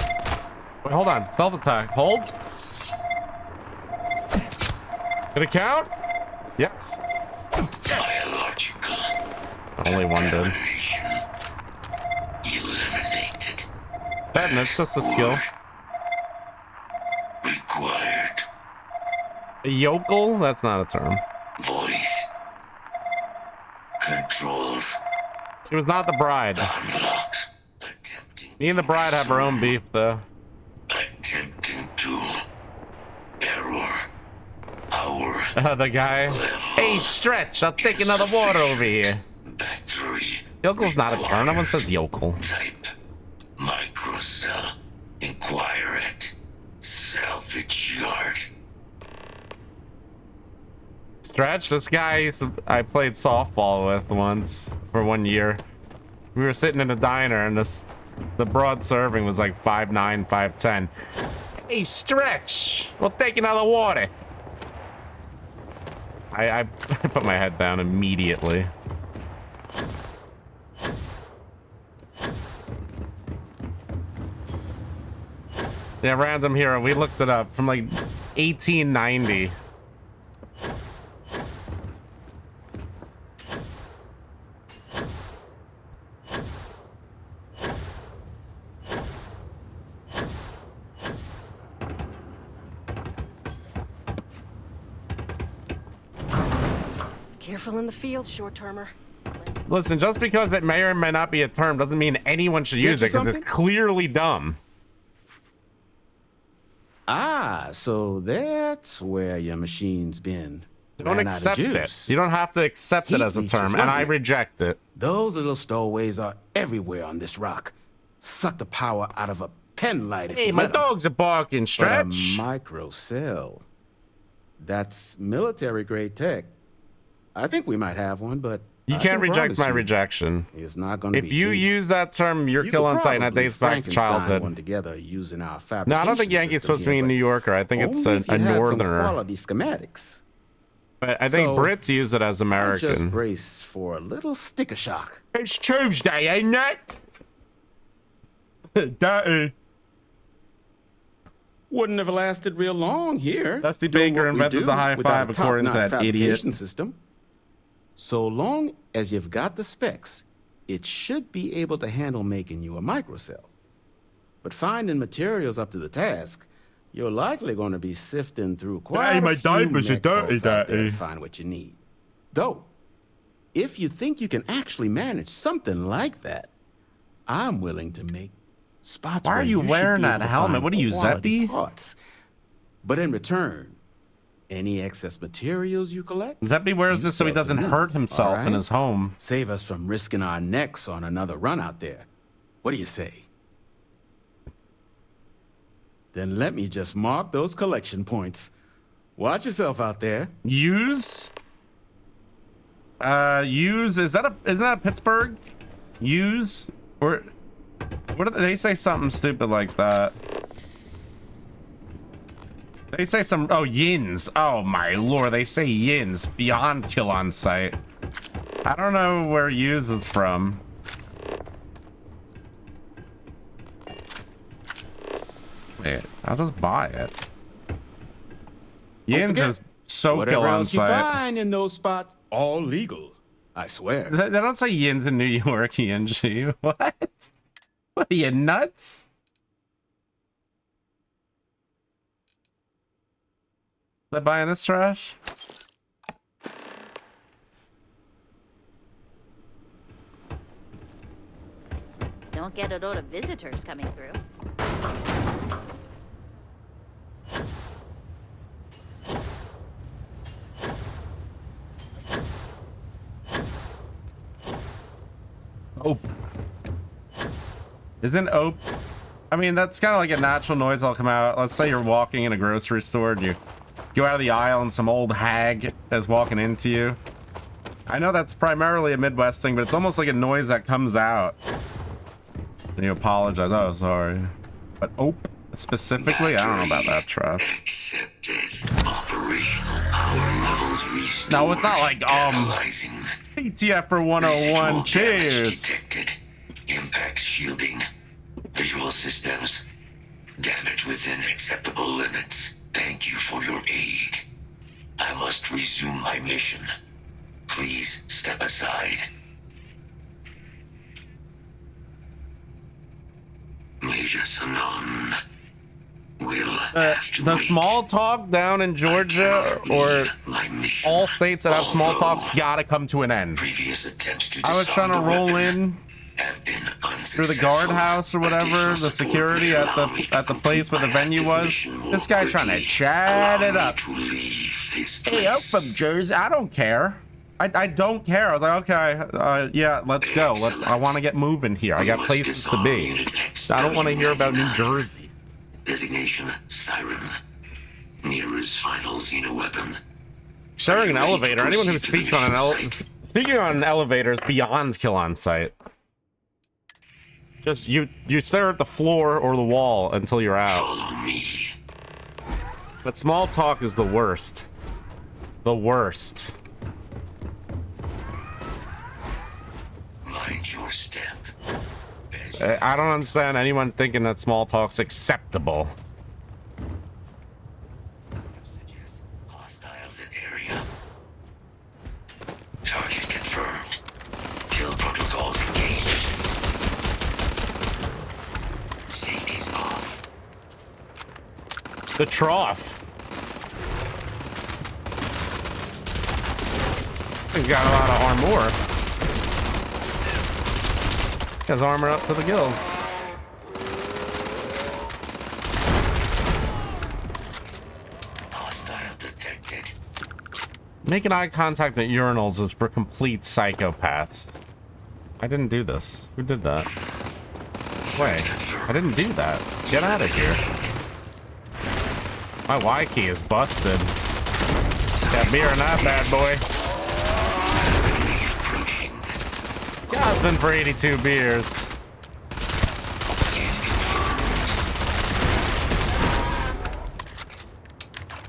Wait, hold on. Stealth attack. Hold. Did it count? Yes. Only one did. That's just a skill. Required. A yokel? That's not a term. Voice. Controls. She was not the bride. Unlocked. Me and the bride have our own beef, though. Attempting to. Error. Power. The guy. Hey, Stretch, I'll take another water over here. Battery. Yokel's not a term. No one says yokel. Type. Microcell. Inquire at. Salvage yard. Stretch, this guy I played softball with once for 1 year. We were sitting in a diner and the broad serving was like 5'9", 5'10". Hey, Stretch, we'll take another water. I put my head down immediately. Yeah, random hero. We looked it up from like 1890. Careful in the field, short-termer. Listen, just because it may or may not be a term doesn't mean anyone should use it because it's clearly dumb. Ah, so that's where your machine's been. Don't accept it. You don't have to accept it as a term, and I reject it. Those little stowaways are everywhere on this rock. Suck the power out of a pen light if Hey, you my let 'em. dogs are barking, But a Stretch. microcell. That's military-grade tech. I think we might have one, but You I can't can reject promise my you rejection. It's not going to be If you cheap. use that term, you're You killing could sight, and that probably dates back to Frankenstein childhood. one together using our No, I don't think fabrication Yankee's system supposed to be here, a New but Yorker. I think it's only a if you had some northerner. quality schematics. But I think So, Brits use it as I'll American. just brace for a little sticker shock. It's Tuesday, ain't it? Daddy. Wouldn't have lasted real long here. Dusty doing Baker what we invented do the high without five a according to top-notch that idiot. fabrication system. So long as you've got the specs, it should be able to handle making you a microcell. But finding materials up to the task, you're likely going to be sifting through quite Hey, my a few diapers are mech dirty, codes out there Daddy. to find what you need. Though, if you think you can actually manage something like that, I'm willing to make spots. Why are where you should wearing be able that to helmet? find What are you, quality Zeppy? parts. But in return, any excess materials you collect, Zeppy wears you this so he sell to doesn't me, hurt himself all in right? his home. Save us from risking our necks on another run out there. What do you say? Then let me just mark those collection points. Watch yourself out there. Use? Use, isn't that a Pittsburgh? Use? Or what did they say? Something stupid like that. They say some, oh, yins. Oh my lord, they say yins. Beyond kill on sight. I don't know where use is from. Wait, I'll just buy it. Yins is so whatever kill on else you sight. find in those spots, all legal. I swear. They don't say yins in New York, ENG. What? What are you, nuts? They buying this trash? Don't get a lot of visitors coming through. Ope. Isn't ope? I mean, that's kind of like a natural noise that'll come out. Let's say you're walking in a grocery store and you go out of the aisle and some old hag is walking into you. I know that's primarily a Midwest thing, but it's almost like a noise that comes out. And you apologize. Oh, sorry. But ope specifically, I don't know about that trash. Accepted. Operational power levels restored. No, it's not like PTF for 101. Cheers. Detected. Impact shielding. Visual systems. Damage within acceptable limits. Thank you for your aid. I must resume my mission. Please step aside. Major Sanon will have to the wait. small talk down in Georgia or all states that have small talks gotta come to an end. Previous attempts to I was trying to disarm the roll weapon in have been through the guardhouse or whatever, the security at the place where the venue was. This guy's trying to chat it up. Hey, I'm from Jersey. I don't care. I don't care. I was like, okay, yeah, let's go. I want to get moving here. I got places to be. I don't want to hear about New Jersey. Designation Siren. Nearest final Xeno weapon. Sharing an elevator. Anyone who speaks on speaking on an elevator is beyond kill on sight. Just you stare at the floor or the wall until you're out. Follow me. But small talk is the worst. The worst. Mind your step. I don't understand anyone thinking that small talk's acceptable. Hostiles in area. Target confirmed. Kill protocols engaged. Safety's off. The trough. He's got a lot of armor. His armor up to the gills. Hostile detected. Making eye contact at urinals is for complete psychopaths. I didn't do this. Who did that? Wait, I didn't do that. Get out of here. My Y key is busted. Got beer in that bad boy. Husband for 82 beers.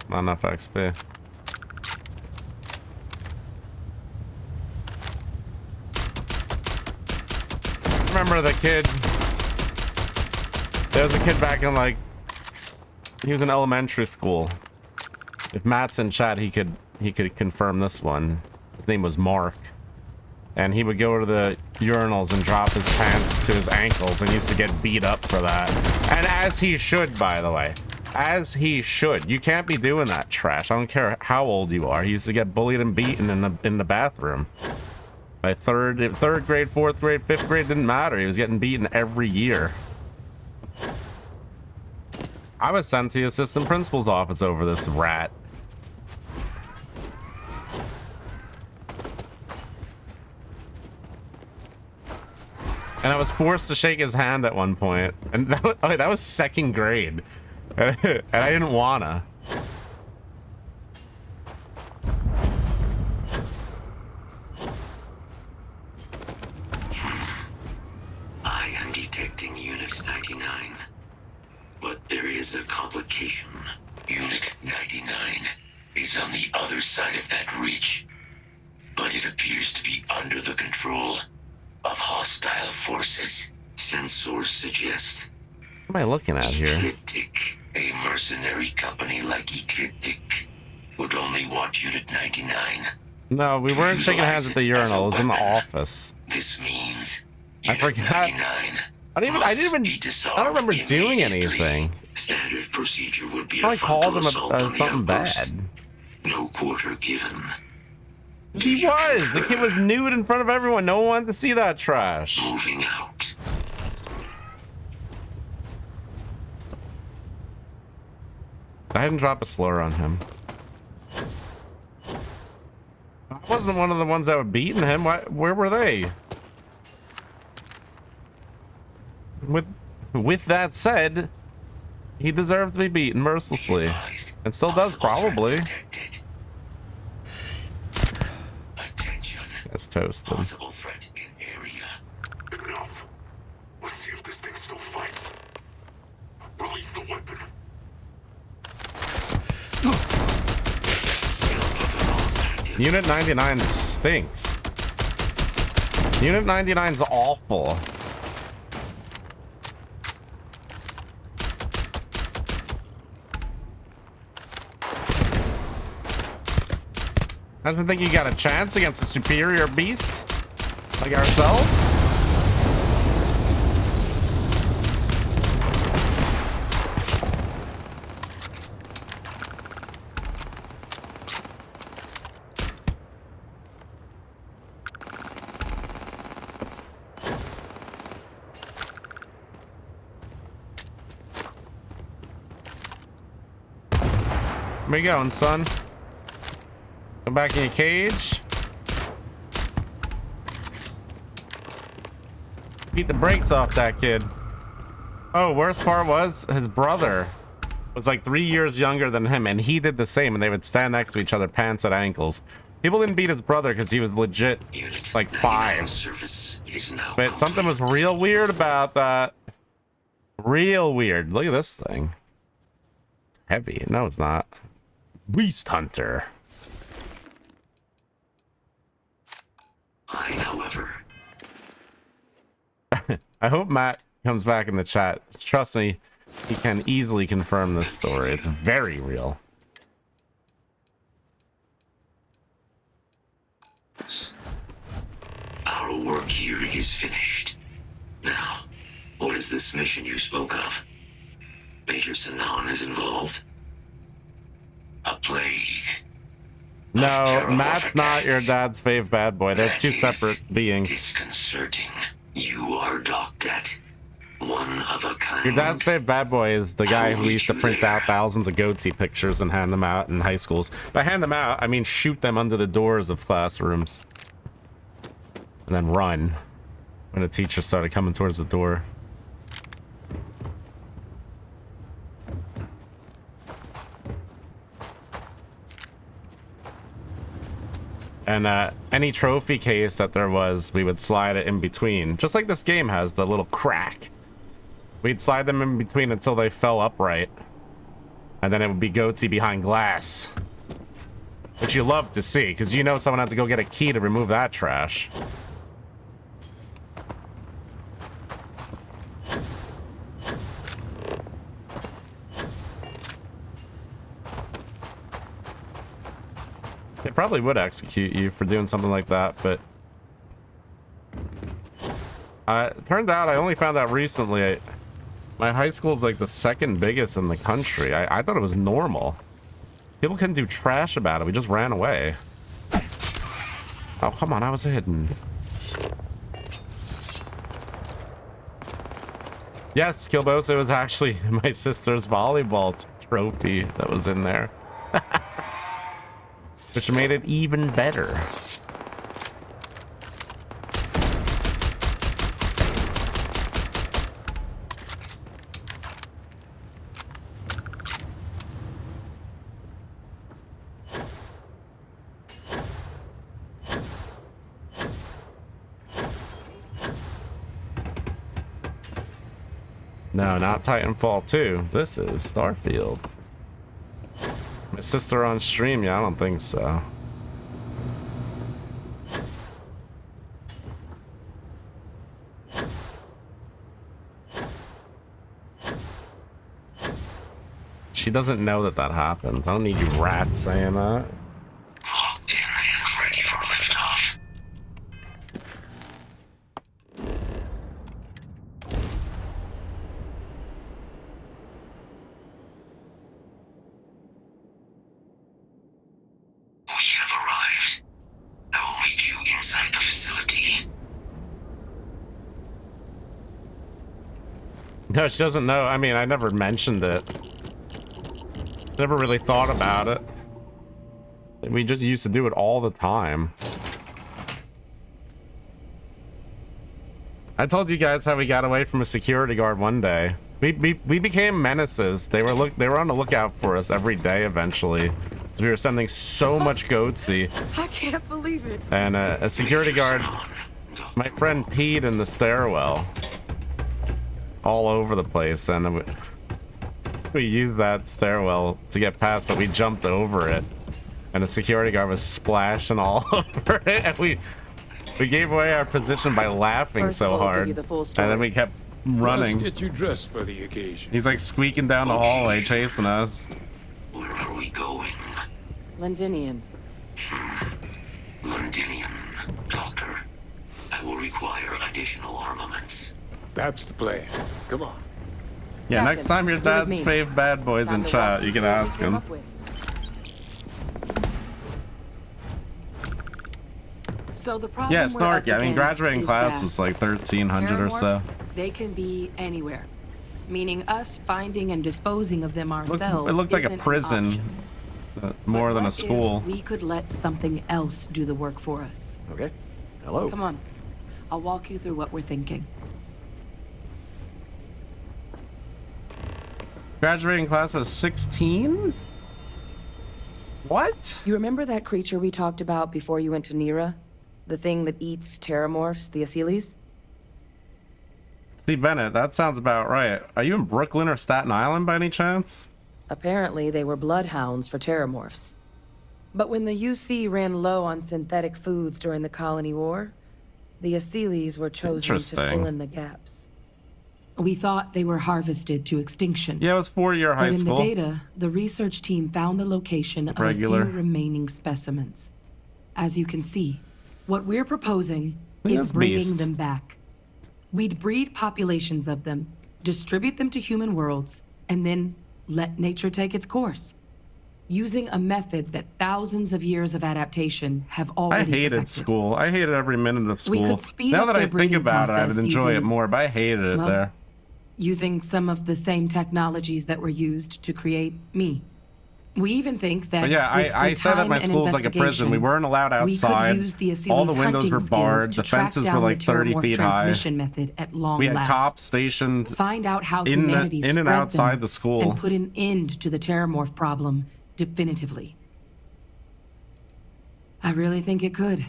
Not enough XP. Remember the kid? There was a kid back in like, he was in elementary school. If Matt's in chat, he could confirm this one. His name was Mark. And he would go to the urinals and drop his pants to his ankles and used to get beat up for that. And as he should, by the way. As he should. You can't be doing that trash. I don't care how old you are. He used to get bullied and beaten in the bathroom. By third grade, fourth grade, fifth grade, didn't matter. He was getting beaten every year. I was sent to the assistant principal's office over this rat. And I was forced to shake his hand at one point. And that was second grade. And I didn't wanna. side of that ridge, but it appears to be under the control of hostile forces. Sensors suggest. What am I looking at here? Ecliptic, a mercenary company like Ecliptic, would only want Unit 99. No, we weren't shaking hands at the urinal. It was in the office. This means I forgot. I don't remember doing anything. Standard procedure would be I called him something bad. No quarter given. He was. The kid was nude in front of everyone. No one wanted to see that trash. Moving out. I didn't drop a slur on him. I wasn't one of the ones that were beating him. Where were they? With that said, he deserved to be beaten mercilessly, and still does probably. That's toasted. Enough. Let's see if this thing still fights. Release the weapon. Unit 99 stinks. Unit 99's awful. I don't think you got a chance against a superior beast like ourselves. Where you going, son? Come back in your cage. Beat the brakes off that kid. Oh, worst part was his brother was like 3 years younger than him, and he did the same, and they would stand next to each other, pants at ankles. People didn't beat his brother because he was legit like 5. But something was real weird about that. Real weird. Look at this thing. Heavy. No, it's not. Beast Hunter. However, I hope Matt comes back in the chat. Trust me, he can easily confirm this story. It's very real. our work here is finished. Now, what is this mission you spoke of? Major Sanan is involved? A plague. No, Matt's not your dad's fave bad boy. They're two separate beings. Disconcerting. You are docked at one of a kind. Your dad's fave bad boy is the guy who used to print out thousands of goatsy pictures and hand them out in high schools. By hand them out, I mean shoot them under the doors of classrooms. And then run when a teacher started coming towards the door. And any trophy case that there was, we would slide it in between. Just like this game has, the little crack. We'd slide them in between until they fell upright. And then it would be goatsy behind glass. Which you love to see, because you know someone had to go get a key to remove that trash. They probably would execute you for doing something like that, but it turned out I only found out recently. My high school is like the second biggest in the country. I thought it was normal. People couldn't do trash about it. We just ran away. Oh, come on. I was hidden. Yes, Kilbos, it was actually my sister's volleyball trophy that was in there. Which made it even better. No, not Titanfall 2. This is Starfield. sister on stream? Yeah, I don't think so. She doesn't know that that happened. I don't need you rats saying that. Locked in and ready for liftoff. We have arrived. I will meet you inside the facility. No, she doesn't know. I mean, I never mentioned it. Never really thought about it. We just used to do it all the time. I told you guys how we got away from a security guard one day. We became menaces. They were on the lookout for us every day eventually. We were sending so much goatsy. I can't believe it. And a security guard, my friend peed in the stairwell all over the place, and we used that stairwell to get past, but we jumped over it, and the security guard was splashing all over it, and we gave away our position by laughing so hard, and then we kept running. Let's get you dressed for the occasion. He's like squeaking down the hallway chasing us. Where are we going? Londinian. Londinian, Doctor. I will require additional armaments. That's the plan. Come on. Yeah, Captain, next time your you're dad's with me. fave bad boys in Time to chat, walk you can through what we ask came him. up with. So the problem Yeah, we're up Snarky. I mean, against graduating is class vast. was like 1,300 or so. Terramorphs, they can be anywhere, meaning us finding and disposing of them ourselves. It looked like a isn't an prison, option. more than a What if school. we could let something else do the work for us? Okay. Hello. Come on, I'll walk you through what we're thinking. Graduating class was 16? What? You remember that creature we talked about before you went to Nira? The thing that eats terramorphs, the Asyles? Steve Bennett, that sounds about right. Are you in Brooklyn or Staten Island by any chance? Apparently, they were bloodhounds for terramorphs. But when the UC ran low on synthetic foods during the Colony War, the Asyles were chosen to fill in the gaps. We thought they were harvested to extinction. Yeah, it was 4-year high But in school. the data, the research team found the location of Regular. a few remaining specimens. As you can see, what we're proposing Look at is this bringing beast. them back. We'd breed populations of them, distribute them to human worlds, and then let nature take its course. Using a method that thousands of years of adaptation have I already hated perfected. school. I hated every minute of We school. could speed Now up that I their think breeding about it, I would process enjoy it using- more, but I hated it well, there. Using some of the same technologies that were used to create me. We even think that But yeah, with some I said that time my and school's like a prison. We investigation, weren't allowed we could outside. use the Asylees' All the windows hunting were skills barred. to The track fences were down like the 30 terramorph feet high. transmission method at long We had last. cops stationed Find out how in humanity and spread outside them the school. and put an end to the terramorph problem definitively. I really think it could.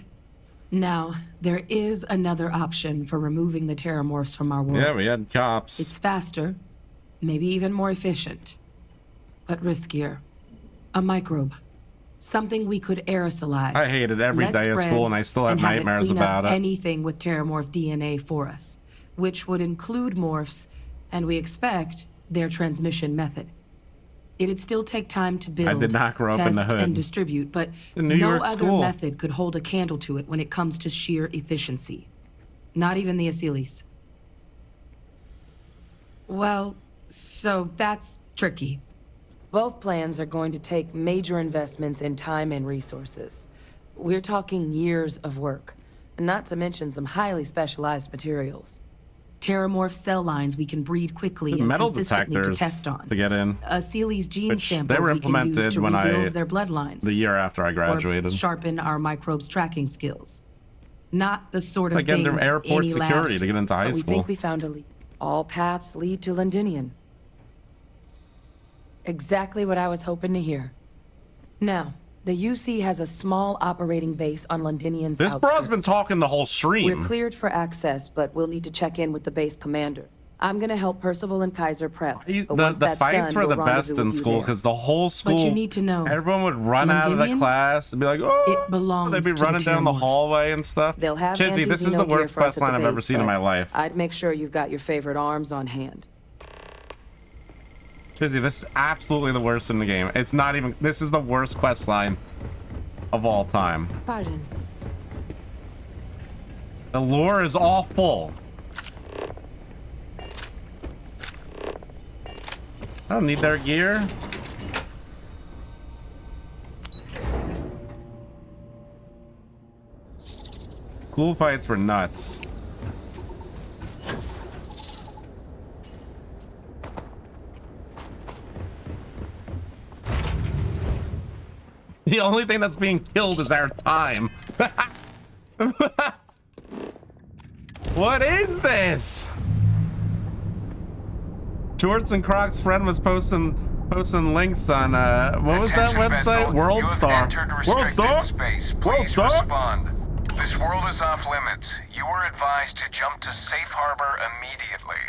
Now, there is another option for removing the terramorphs from our worlds. Yeah, we had cops. It's faster, maybe even more efficient, but riskier. A microbe. Something we could aerosolize. I hated every let day of spread, school, and I still have and have nightmares clean up about it. anything with terramorph DNA for us, which would include morphs, and we expect their transmission method. It'd still take time to build, did not grow up in test, the hood. and distribute, but In New no York other school. method could hold a candle to it when it comes to sheer efficiency. Not even the Asyles. Well, so that's tricky. Both plans are going to take major investments in time and resources. We're talking years of work, not to mention some highly specialized materials. Terramorph cell lines we can breed quickly and Metal consistently to detectors test on. to get in. Asylees gene Which they samples were we can use implemented to when rebuild I their bloodlines. the year after I graduated. Or sharpen our microbes tracking skills. Not the sort of Like things under airport any labs security to do, get into high but we school. think we found a lead. All paths lead to Londinian. Exactly what I was hoping to hear. Now, the UC has a small operating base on Londinian's This bro's been talking the whole stream. We're cleared for access, but we'll need to check in with the base commander. I'm gonna help Percival and Kaiser prep. But The once that's fights done, were the we'll best rendezvous in with you school there. because the whole school. But you need to know, everyone would run out of the Londinium, class and be like, "Oh!" it belongs They'd be to running the down the Terramorphs. hallway and stuff. They'll have Chizzy, this is the anti-Xeno gear worst for us quest at line the I've ever base, seen in but my life. I'd make sure you've got your favorite arms on hand. Chizzy, this is absolutely the worst in the game. It's not even. This is the worst quest line of all time. Pardon. The lore is awful. I don't need their gear. School fights were nuts. The only thing that's being killed is our time. What is this? Shorts and Croc's friend was posting links on what was that website? WorldStar. WorldStar? Respond. This world is off limits. You were advised to jump to safe harbor immediately.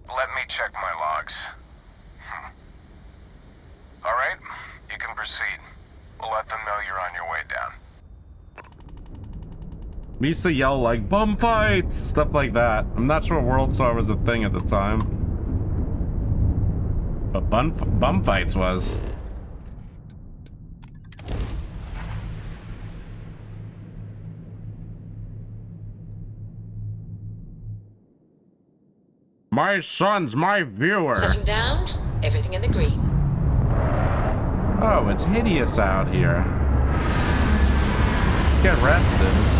Let me check my logs. All right, you can proceed. We'll let them know you're on your way down. We used to yell like bum fights, stuff like that. I'm not sure WorldStar was a thing at the time, but bum fights was. My son's my viewer. Setting down, everything in the green. Oh, it's hideous out here. Let's get rested.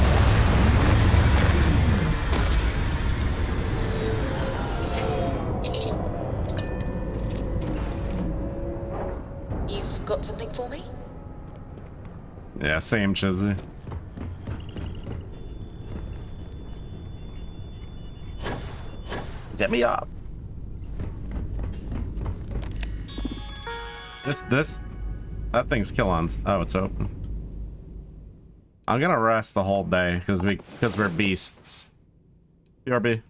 You've got something for me? Yeah, same, Chizzy. Get me up. That thing's kill-ons. Oh, it's open. I'm gonna rest the whole day because we're beasts. BRB.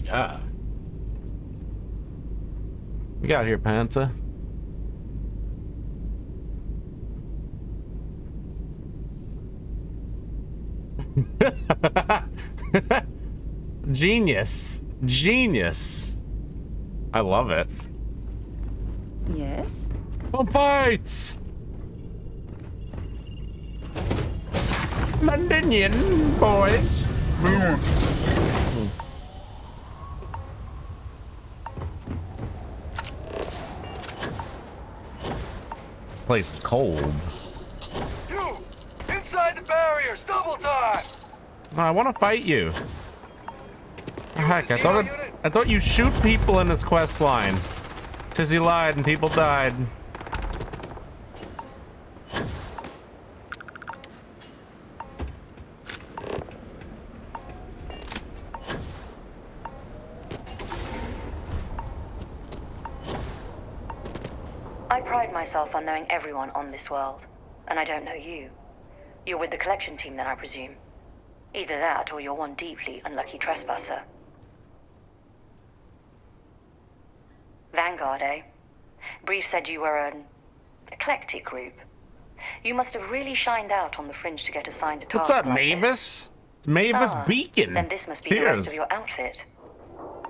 Yeah. We got here, Panta. Genius. Genius. I love it. Yes? Bum fights! Londinian boys. Place is cold. You! Inside the barriers! Double time! No, I want to fight you. Oh, heck, I thought you shoot people in this quest line. Tizzy lied and people died. I pride myself on knowing everyone on this world, and I don't know you. You're with the collection team then, I presume? Either that, or you're one deeply unlucky trespasser. Vanguard, eh? Brief said you were an eclectic group. You must have really shined out on the fringe to get assigned a task. What's up, like Mavis? It's Mavis Beacon. Then this must be the rest of your outfit.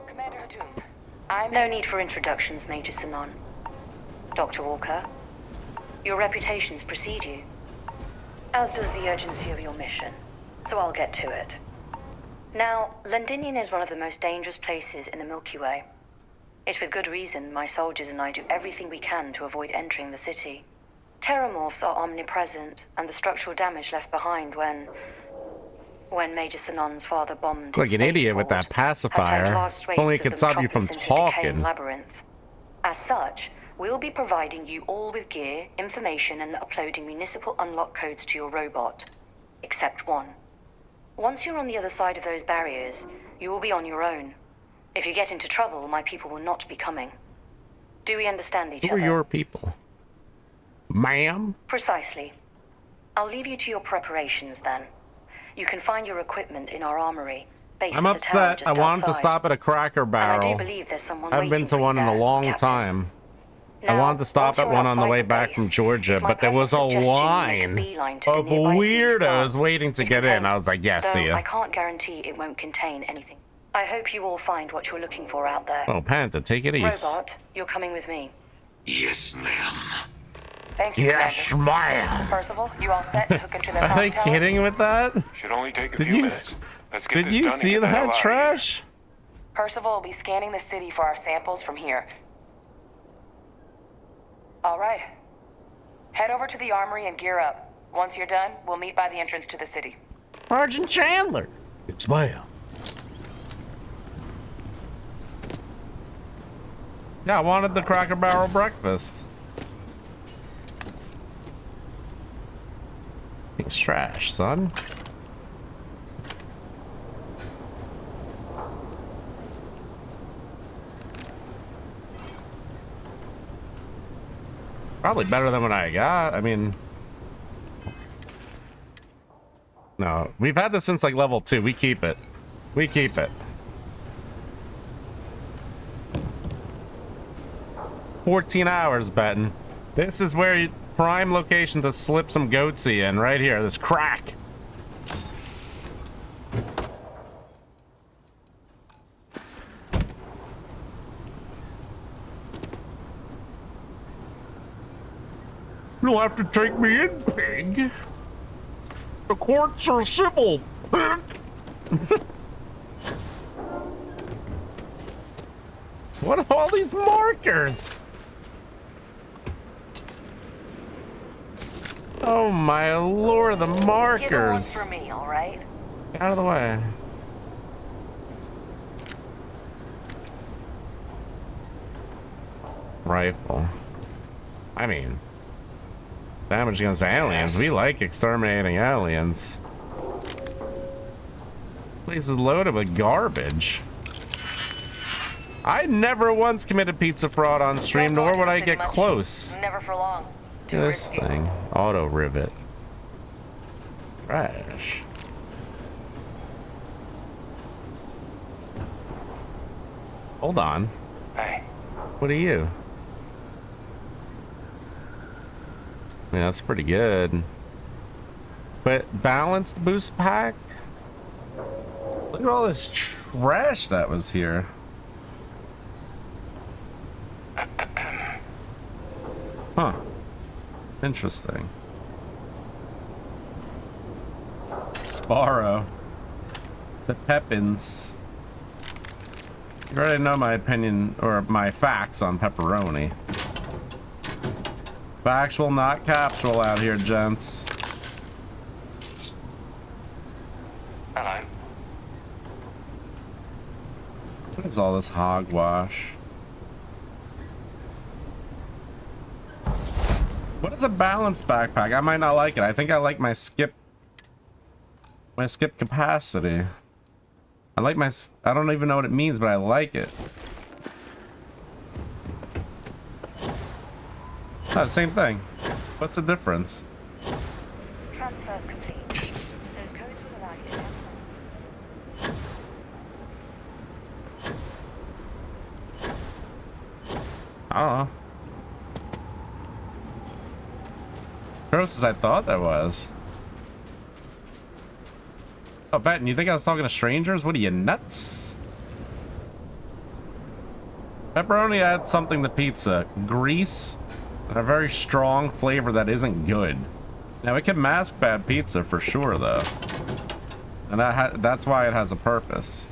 Commander Hadum, No need for introductions, Major Sanon. Dr. Walker, your reputations precede you, as does the urgency of your mission, so I'll get to it. Now, Londinian is one of the most dangerous places in the Milky Way. It's with good reason my soldiers and I do everything we can to avoid entering the city. Terramorphs are omnipresent, and the structural damage left behind when Major Sanon's father bombed Like an idiot with that pacifier. Only it could stop you from talking. Labyrinth. As such, we'll be providing you all with gear, information, and uploading municipal unlock codes to your robot. Except one. Once you're on the other side of those barriers, you will be on your own. If you get into trouble, my people will not be coming. Do we understand each Who other? are your people? Ma'am? Precisely. I'll leave you to your preparations then. You can find your equipment in our armory. I'm upset. I wanted to stop at a Cracker Barrel. I do believe there's someone I haven't been to one in a long time. I wanted to stop at one on the way back from Georgia, but there was a line of weirdos waiting to get in. I was like, yeah, see ya. I can't guarantee it won't contain anything. I hope you all find what you're looking for out there. Oh, Panther, take it easy. Robot, you're coming with me. Yes, ma'am. Thank you, Yes, ma'am. Percival, you all set to hook into the Are they kidding with that? Should only take a Did few you minutes. Let's get did this you done and see get the hell that out of trash? Percival will be scanning the city for our samples from here. All right. Head over to the armory and gear up. Once you're done, we'll meet by the entrance to the city. Sergeant Chandler. It's ma'am. Yeah, I wanted the Cracker Barrel breakfast. It's trash, son. Probably better than what I got. I mean, no, we've had this since like level 2. We keep it. We keep it. 14 hours, betting. This is where you, prime location to slip some goatsy in, right here. This crack. You'll have to take me in, pig. The courts are civil, pig. What are all these markers? Oh my lord, the markers. Get one for me, all right? Get out of the way. Rifle. I mean, damage against aliens. We like exterminating aliens. Place is loaded with garbage. I never once committed pizza fraud on stream, nor would I get close. Never for long. This thing. Auto rivet. Trash. Hold on. Hey. What are you? Yeah, that's pretty good. But balanced boost pack? Look at all this trash that was here. Huh. Interesting. Sparrow. The Pepins. You already know my opinion, or my facts on pepperoni. Factual, not capsule out here, gents. Hello. What is all this hogwash? What is a balanced backpack? I might not like it. I think I like my skip capacity. I like my, I don't even know what it means, but I like it. Oh, same thing. What's the difference? Transfers complete. Those codes will allow you to I don't know. Gross as I thought that was. Oh, Benton, you think I was talking to strangers? What are you, nuts? Pepperoni adds something to pizza. Grease and a very strong flavor that isn't good. Now, it can mask bad pizza for sure, though. And that's why it has a purpose.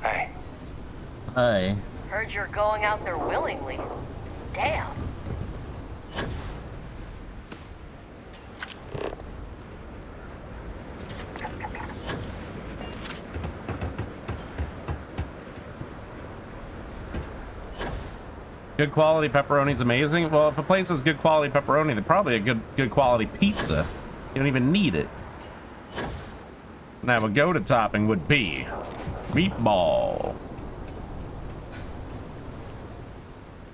Hey. Hey. Heard you're going out there willingly. Damn. Good quality pepperoni's amazing. Well, if a place has good quality pepperoni, they're probably a good quality pizza. You don't even need it. Now, a go-to topping would be meatball.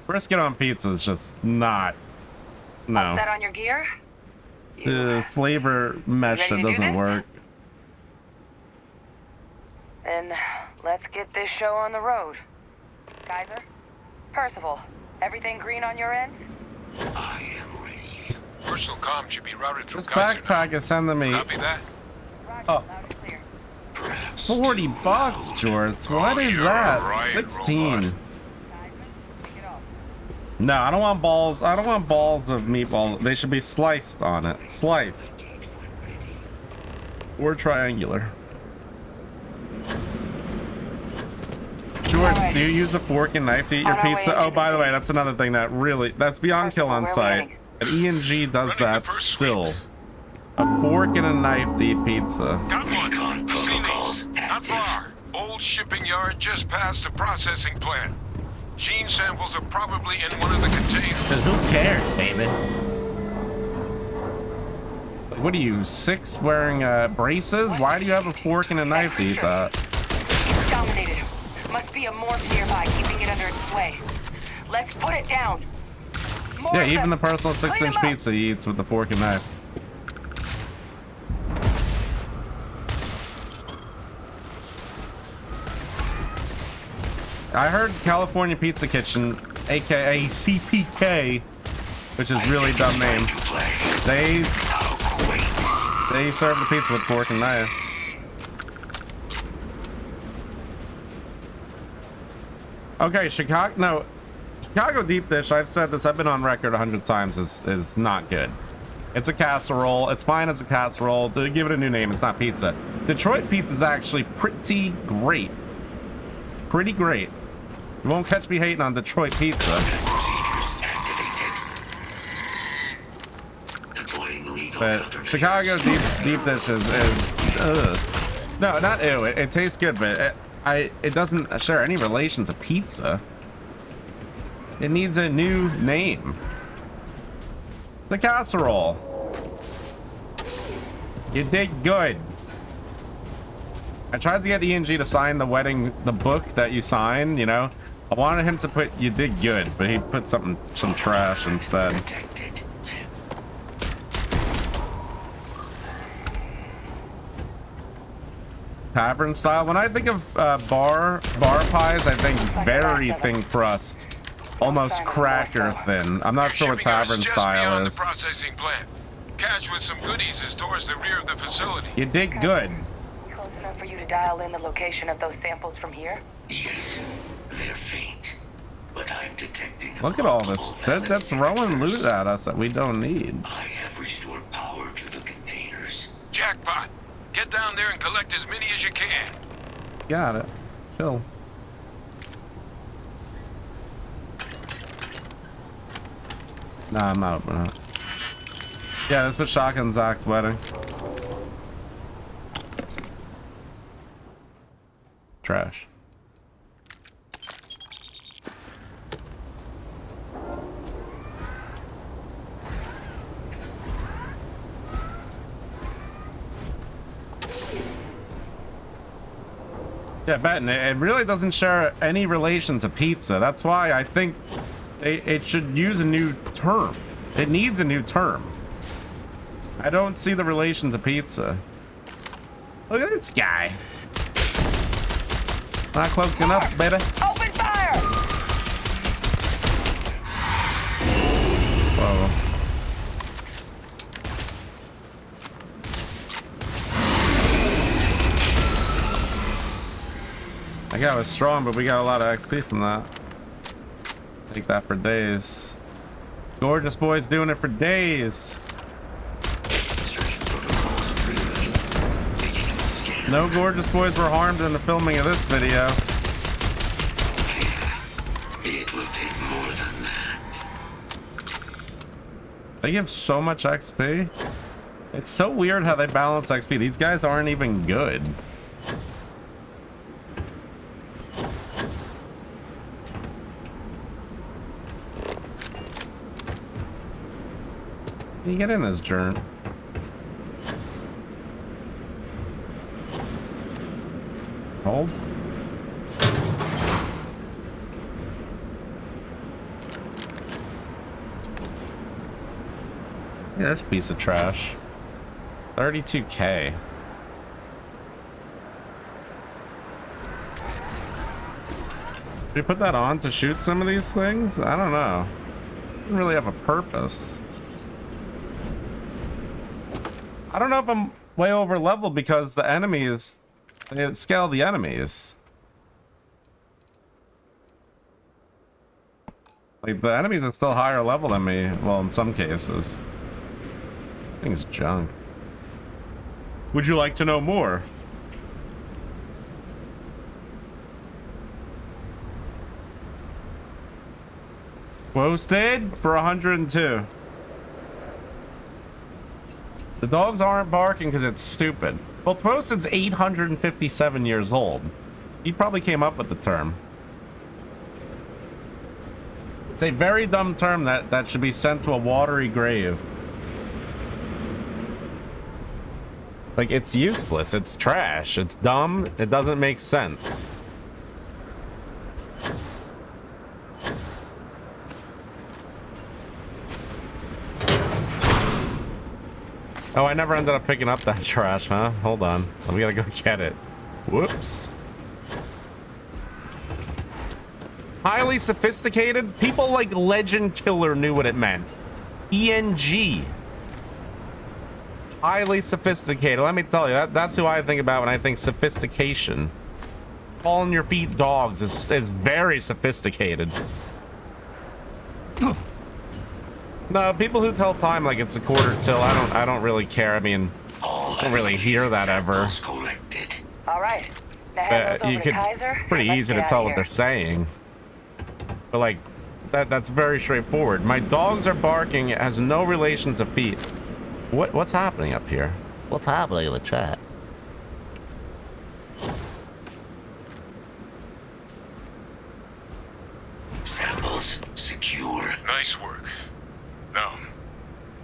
Brisket on pizza is just not. No. All set on your gear? The flavor mesh that doesn't work. Then let's get this show on the road. Kaiser? Percival, everything green on your ends? I am ready. Personal comm should be routed through This Kaiser backpack is sending me. Copy that? Oh. 40 bucks, Jorts. What is that? right, 16. robot. No, I don't want balls. I don't want balls of meatball. They should be sliced on it. Sliced. Or triangular. George, do you use a fork and knife to eat your pizza? Oh, by the way, that's another thing that's beyond kill on sight. And E&G does that still. A fork and a knife to eat pizza. Got one. Protocols not far. Old shipping yard just past the processing plant. Gene samples are probably in one of the containers. Cause who cares, baby? What are you, 6 wearing braces? Why do you have a fork and a knife to eat that? Dominated. Must be a morph nearby, keeping it under its sway. Let's put it down. More Yeah, of even them. the personal Clean 6-inch them up. pizza he eats with the fork and knife. I heard California Pizza Kitchen, aka CPK, which is really dumb name. They serve the pizza with fork and knife. Okay, Chicago deep dish, I've said this, I've been on record 100 times, is not good. It's a casserole. It's fine as a casserole. To give it a new name, it's not pizza. Detroit pizza is actually pretty great. Pretty great. You won't catch me hating on Detroit pizza. But Chicago deep dish is ugh. No, not ew. It tastes good, but it doesn't share any relation to pizza. It needs a new name. The casserole. You did good. I tried to get E&G to sign the book that you signed, you know. I wanted him to put you did good, but he put some trash instead. Tavern style. When I think of bar pies, I think very thin crust, almost cracker thin. I'm not sure what tavern style is. Processing plant. Cache with some goodies is towards the rear of the facility. You did good. Close enough for you to dial in the location of those samples from here? Yes, they're faint, but I'm detecting. Look at all this. They're throwing loot at us that we don't need. I have restored power to the containers. Jackpot. Get down there and collect as many as you can. Got it. Chill. Nah, I'm not opening it. Yeah, that's what Shotgun Zach's wedding. Trash. Yeah, Benton, it really doesn't share any relation to pizza. That's why I think it should use a new term. It needs a new term. I don't see the relation to pizza. Look at this guy. Not close enough, baby. Open fire! Whoa. That guy was strong, but we got a lot of XP from that. Take that for days. Gorgeous boys doing it for days. No gorgeous boys were harmed in the filming of this video. It will take more than that. They give so much XP. It's so weird how they balance XP. These guys aren't even good. How do you get in this joint? Hold. Yeah, that's a piece of trash. 32K. Did we put that on to shoot some of these things? I don't know. Doesn't really have a purpose. I don't know if I'm way over leveled because the enemies, they scale the enemies. Like, the enemies are still higher level than me. Well, in some cases. Thing's junk. Would you like to know more? Posted for 102. The dogs aren't barking because it's stupid. Well, Twosted's 857 years old. He probably came up with the term. It's a very dumb term that should be sent to a watery grave. Like, it's useless. It's trash. It's dumb. It doesn't make sense. Oh, I never ended up picking up that trash, huh? Hold on. We gotta go get it. Whoops. Highly sophisticated? People like Legend Killer knew what it meant. ENG. Highly sophisticated. Let me tell you, that's who I think about when I think sophistication. Falling your feet dogs is very sophisticated. No, people who tell time like it's a quarter till, I don't really care. I mean, I don't really hear that ever. All right. Now head those over You to could, Kaiser. pretty Let's easy get to out tell of what here. they're saying. But like, that's very straightforward. My dogs are barking. It has no relation to feet. What's happening up here? What's happening in the chat? Samples secure. Nice work. Now,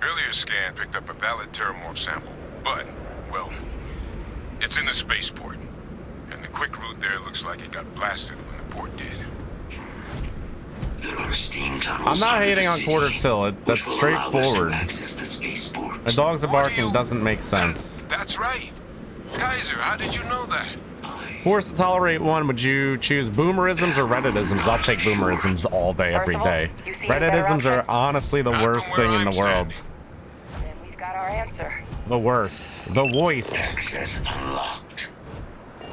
earlier scan picked up a valid terramorph sample, but, well, it's in the spaceport. And the quick route there looks like it got blasted when the port did. There are steam tunnels. I'm not under the hating on city, quarter till. That's which will allow us to straightforward. access the spaceport. The dogs are barking doesn't make sense. That's right. Kaiser, how did you know that? Forced to tolerate one, would you choose boomerisms or redditisms? I'll take boomerisms all day, every day. Redditisms are honestly the worst thing in the world. Then we've got our answer. The worst. The worst. Access unlocked.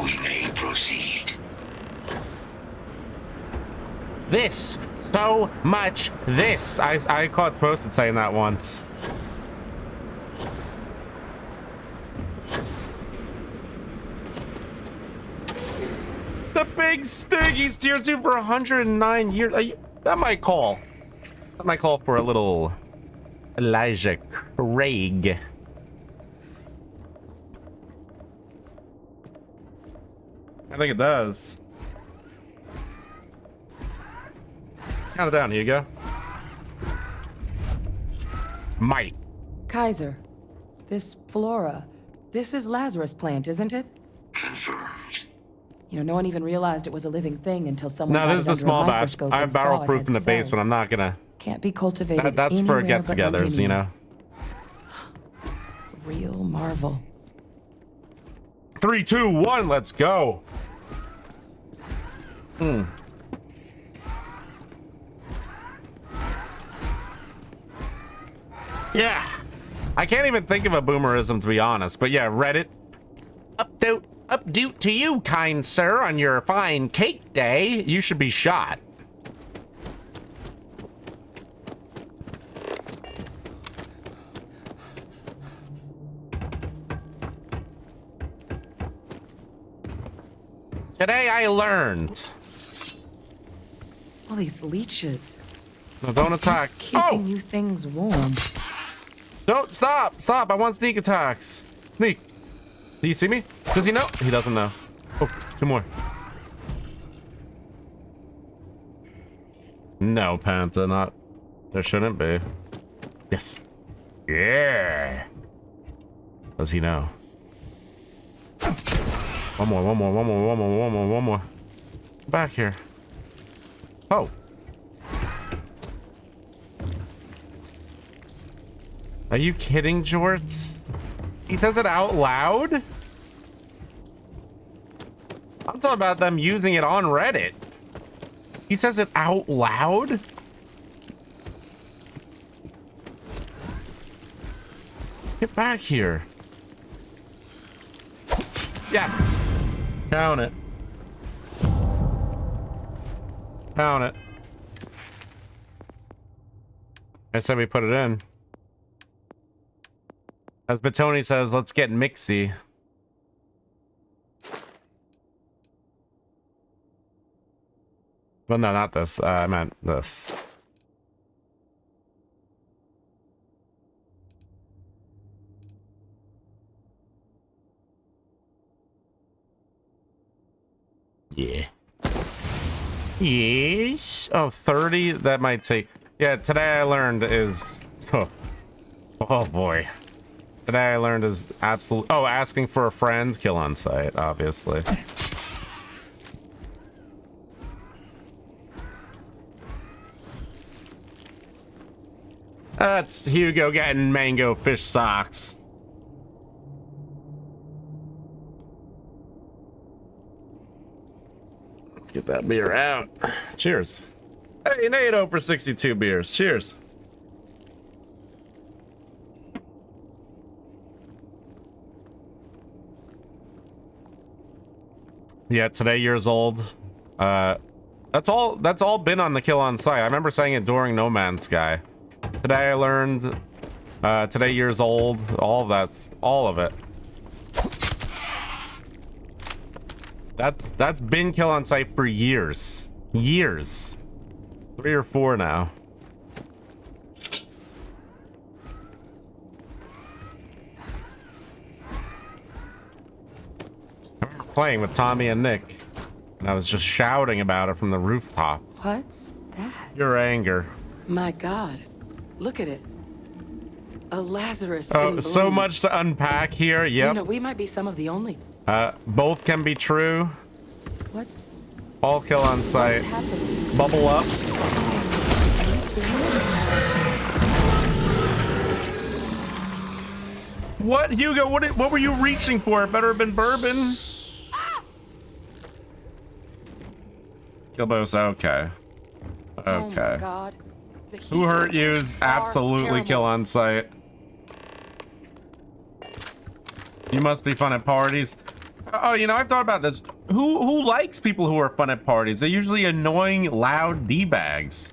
We may proceed. This. So much this. I caught Posted saying that once. The big stick. He's tier 2 for 109 years. That might call. That might call for a little Elijah Craig. I think it does. Count it down, Hugo. Might. Kaiser, this flora, this is Lazarus plant, isn't it? Confirmed. You know, no one even realized it was a living thing until someone No, got this is it the under a small batch. microscope I have and saw barrel it proof had in the cells. basement. I'm not gonna. Can't be cultivated That's for anywhere but get-togethers, you know. Real marvel. 3, 2, 1. Let's go. Hmm. Yeah. I can't even think of a boomerism, to be honest. But yeah, Reddit. Update to you, kind sir, on your fine cake day. You should be shot. Today I learned. All these leeches. No, don't attack. What's keeping you things warm? Don't stop. Stop. I want sneak attacks. Sneak. Do you see me? Does he know? He doesn't know. Oh, two more. No, Panta, not. There shouldn't be. Yes. Yeah. Does he know? One more. Back here. Oh. Are you kidding, Jorts? He says it out loud? I'm talking about them using it on Reddit. He says it out loud? Get back here. Yes. Count it. Count it. I said we put it in. As Batoni says, let's get mixy. Well, no, not this. I meant this. Yeah. Yes. Oh, 30? That might take... Yeah, today I learned is... Oh boy. Today I learned is absolute... Oh, asking for a friend? Kill on sight, obviously. That's Hugo getting mango fish socks. Let's get that beer out. Cheers. Hey, NATO for 62 beers. Cheers. Yeah, today years old. That's all been on the kill on site. I remember saying it during No Man's Sky. Today I learned, today years old, all of it. That's been kill on site for years. Years. 3 or 4 now. I remember playing with Tommy and Nick, and I was just shouting about it from the rooftops. What's that? Your anger. My God. Look at it. A Lazarus. Oh, so much to unpack here. Yep. You know, we might be some of the only. Both can be true. What's all kill on site? Happening? Bubble up. Are you serious? What, Hugo? What were you reaching for? It better have been bourbon. Gilbo's okay. Okay. Oh my God. Who hurt you is absolutely kill on site. You must be fun at parties. Oh, you know, I've thought about this. Who likes people who are fun at parties? They're usually annoying, loud D-bags.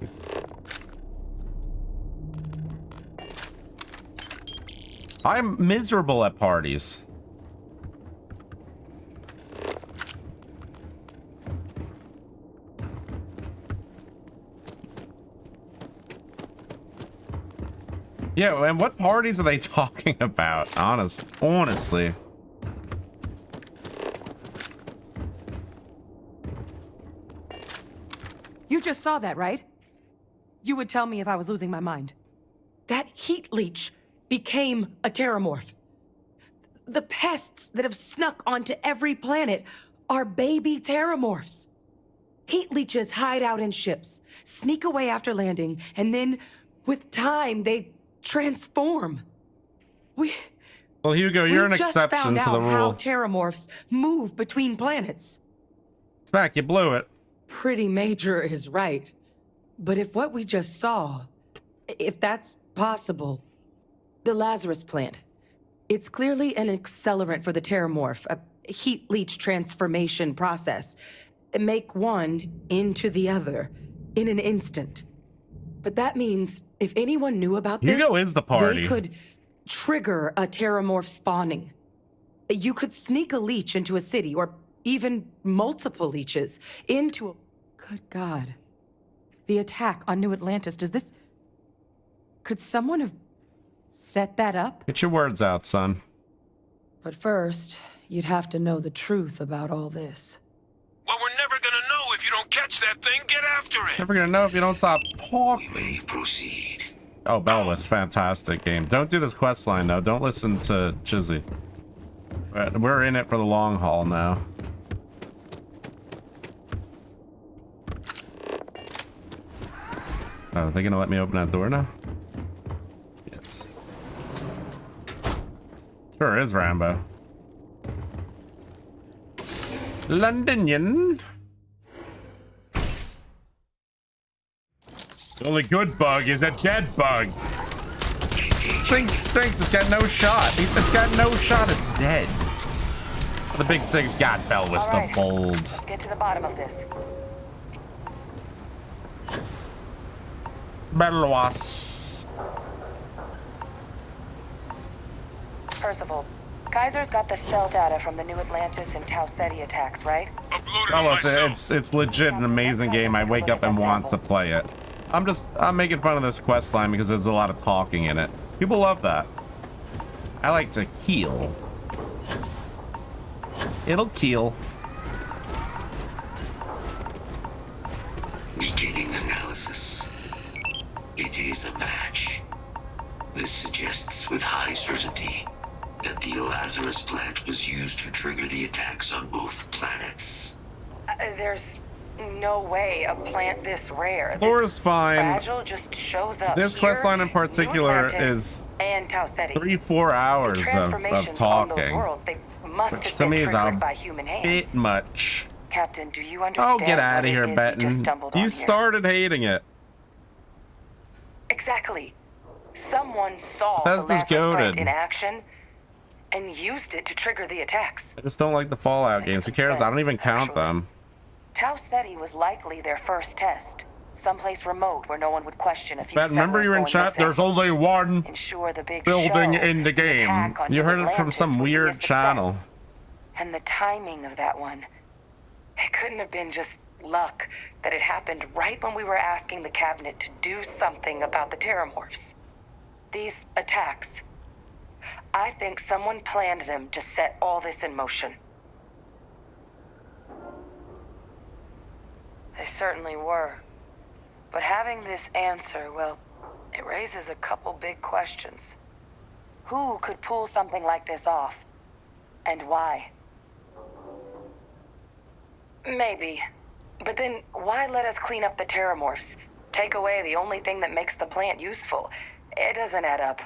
I'm miserable at parties. Yeah, and what parties are they talking about? Honestly. You just saw that, right? You would tell me if I was losing my mind. That heat leech became a terramorph. The pests that have snuck onto every planet are baby terramorphs. Heat leeches hide out in ships, sneak away after landing, and then, with time, they transform. Well, Hugo, you're an exception to the rule. How terramorphs move between planets. Smack, you blew it. pretty major is right. But if what we just saw, if that's possible, the Lazarus plant, it's clearly an accelerant for the Terramorph, a heat leach transformation process. Make one into the other in an instant. But that means if anyone knew about this, Hugo is the party. they could trigger a Terramorph spawning. You could sneak a leech into a city, or even multiple leeches, into a... Good God. The attack on New Atlantis, does this... Could someone have set that up? Get your words out, son. But first, you'd have to know the truth about all this. Well, we're never gonna know if you don't catch that thing. Get after it. Never gonna know if you don't stop talking. We may proceed. Oh, Belvis, fantastic game. Don't do this quest line though. Don't listen to Chizzy. We're in it for the long haul now. Oh, are they gonna let me open that door now? Yes. Sure is Rambo. Londonian. The only good bug is a dead bug. Thing stinks. It's got no shot. It's got no shot. It's dead. The big thing's got Belvis the Bold. Let's get to the bottom of this. Belwas. Percival, Kaiser's got the cell data from the New Atlantis and Tau Ceti attacks, right? Belwas, it's legit an amazing game. I wake up and want to play it. I'm making fun of this quest line because there's a lot of talking in it. People love that. I like to kill. It'll kill. Beginning analysis. It is a match. This suggests with high certainty that the Lazarus plant was used to trigger the attacks on both planets. There's no way a plant this rare, Laura's fine. fragile, just shows up. This quest line in particular is and Tau Ceti. 3-4 hours of talking, worlds, they must which have to been me is triggered a by human hands. bit much. Captain, do you understand? Oh, get out what of here, it is we just Benton. stumbled on You here? started hating it. Exactly. Someone saw Bethesda's the Lazarus plant goated. in action and used it to trigger the attacks. I just don't like the Fallout games. Who cares? I don't even count them. Tau Ceti was likely their first test. Someplace remote where no one would question a few Ben, remember you were in chat? There's only one Ensure the big building show, in the game. attack on You New heard it from Atlantis some would be a weird success. channel. And the timing of that one. It couldn't have been just luck that it happened right when we were asking the cabinet to do something about the Terramorphs. These attacks. I think someone planned them to set all this in motion. They certainly were. But having this answer, well, it raises a couple big questions. Who could pull something like this off? And why? Maybe. But then, why let us clean up the Terramorphs? Take away the only thing that makes the plant useful. It doesn't add up.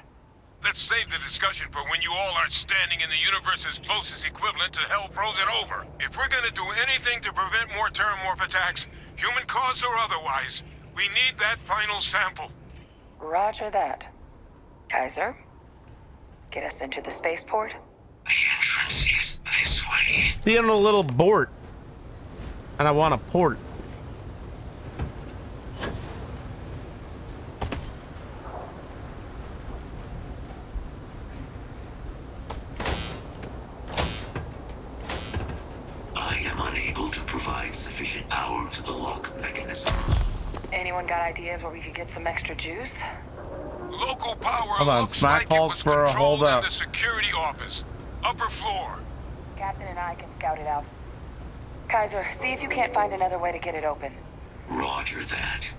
Let's save the discussion for when you all aren't standing in the universe's closest equivalent to hell frozen over. If we're gonna do anything to prevent more Terramorph attacks, human cause or otherwise, we need that final sample. Roger that. Kaiser, get us into the spaceport? The entrance is this way. See, I'm a little bored. And I want a port. I am unable to provide sufficient power to the lock mechanism. Anyone got ideas where we could get some extra juice? Local power Hold on, looks Smack like it Hulk was for a controlled hold in up. the security office. Upper floor. Captain and I can scout it out. Kaiser, see if you can't find another way to get it open. Roger that.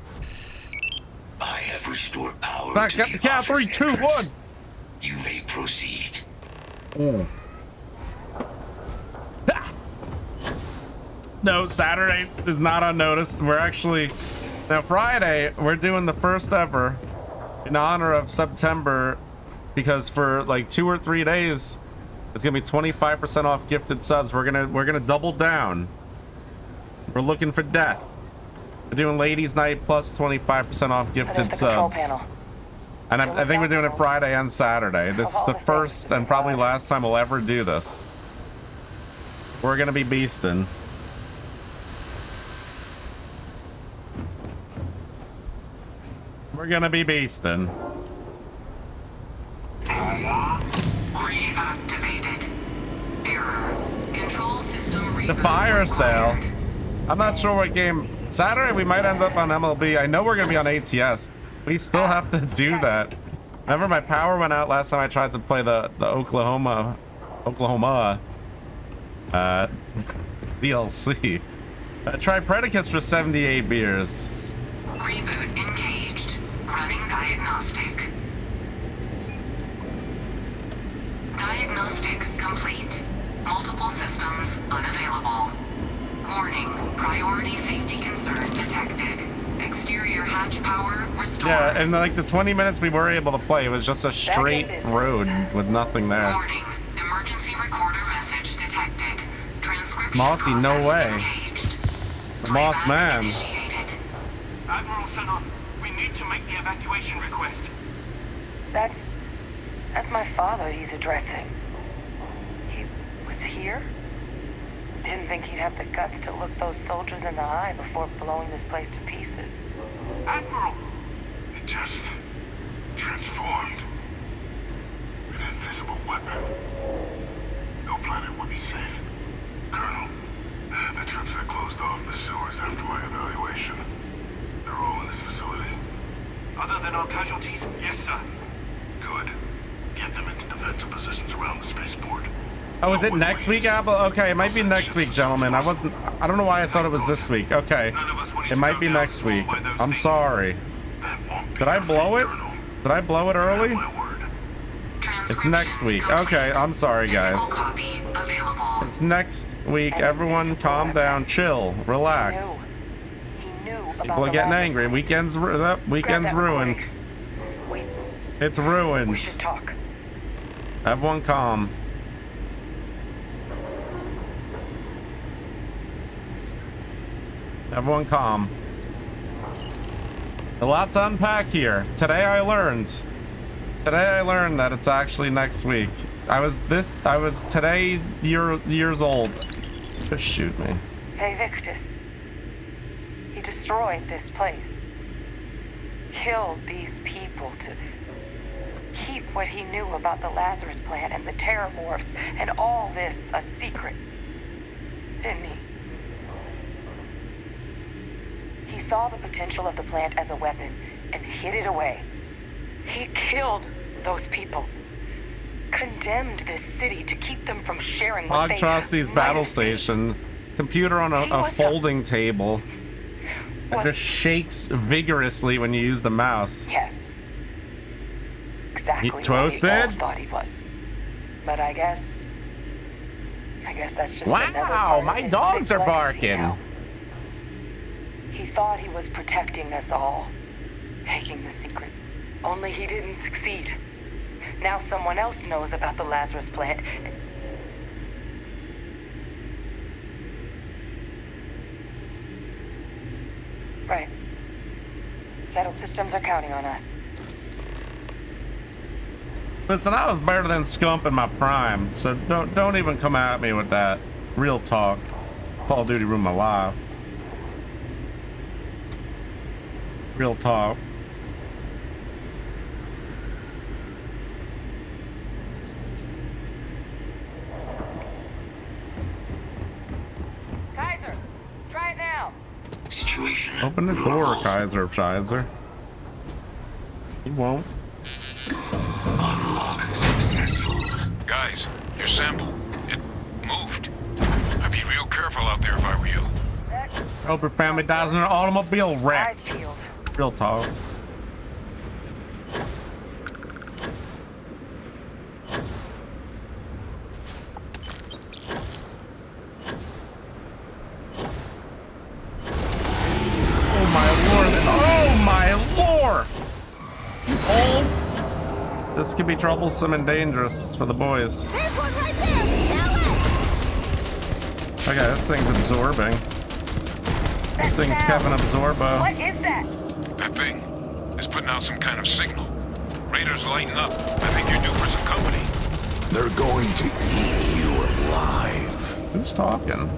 I have restored power Smack, to got the the count. office 3, 2, 1. entrance. You may proceed. No, Saturday is not unnoticed. We're actually now Friday. We're doing the first ever in honor of September, because for like 2 or 3 days, it's gonna be 25% off gifted subs. We're gonna double down. We're looking for death. We're doing Ladies Night plus 25% off gifted subs. And I think we're doing it Friday and Saturday. This is the first and probably last time we'll ever do this. We're gonna be beasting. We're gonna be beasting. Reactivated. Error. Control system The fire sale. I'm not sure what game. Saturday we might end up on MLB. I know we're gonna be on ATS. We still have to do that. Remember, my power went out last time I tried to play the Oklahoma DLC. Try Predicus for 78 beers. Reboot engaged. Running diagnostic. Diagnostic complete. Multiple systems unavailable. Warning. Priority safety concern detected. Exterior hatch power restored. Yeah, and like the 20 minutes we were able to play, it was just a straight road with nothing there. Warning. Emergency recorder message detected. Transcription Mossy, no way. engaged. The Moss Man. Admiral Sanon, we need to make the evacuation request. That's my father he's addressing. He was here? Didn't think he'd have the guts to look those soldiers in the eye before blowing this place to pieces. Admiral! It just transformed. An invisible weapon. No planet would be safe. Colonel, the troops that closed off the sewers after my evaluation, they're all in this facility. Other than our casualties? Yes, sir. Good. Get them into defensive positions around the spaceport. Oh, is it next week, Apple? Okay, it might be next week, gentlemen. I don't know why I thought it was this week. Okay. It might be next week. I'm sorry. Did I blow it? Did I blow it early? It's next week. Okay, I'm sorry, guys. It's next week. Everyone calm down, chill, relax. People are getting angry. Weekend's ruined. It's ruined. We should talk. Everyone calm. Everyone calm. A lot to unpack here. Today I learned that it's actually next week. I was today years old. Just shoot me. Hey, Victus. He destroyed this place. Killed these people to keep what he knew about the Lazarus plant and the Terramorphs and all this a secret. Didn't he? He saw the potential of the plant as a weapon and hid it away. He killed those people. Condemned this city to keep them from sharing what they Monstrosity's battle station. Computer on a folding table. It just shakes vigorously when you use the mouse. Yes. Exactly what toasted? we all thought he was. But I guess that's just another part Wow, of my his dogs sick are legacy barking. now. He thought he was protecting us all, taking the secret. Only he didn't succeed. Now someone else knows about the Lazarus plant. Right. Settled systems are counting on us. Listen, I was better than Scump in my prime, so don't even come at me with that. Real talk. Call of Duty ruined my life. Real talk. Kaiser, try it now. Situation. Open the door, Kaiser Shizer. He won't. Unlock successful. Guys, your sample, it moved. I'd be real careful out there if I were you. Hope your family dies in an automobile wreck. Real talk. Oh my lord! Oh my lord! Oh! This could be troublesome and dangerous for the boys. There's one right there. Okay, this thing's absorbing. This thing's Kevin Absorbo. What is that? That thing is putting out some kind of signal. Raiders lighting up. I think you're due for some company. They're going to eat you alive. Who's talking?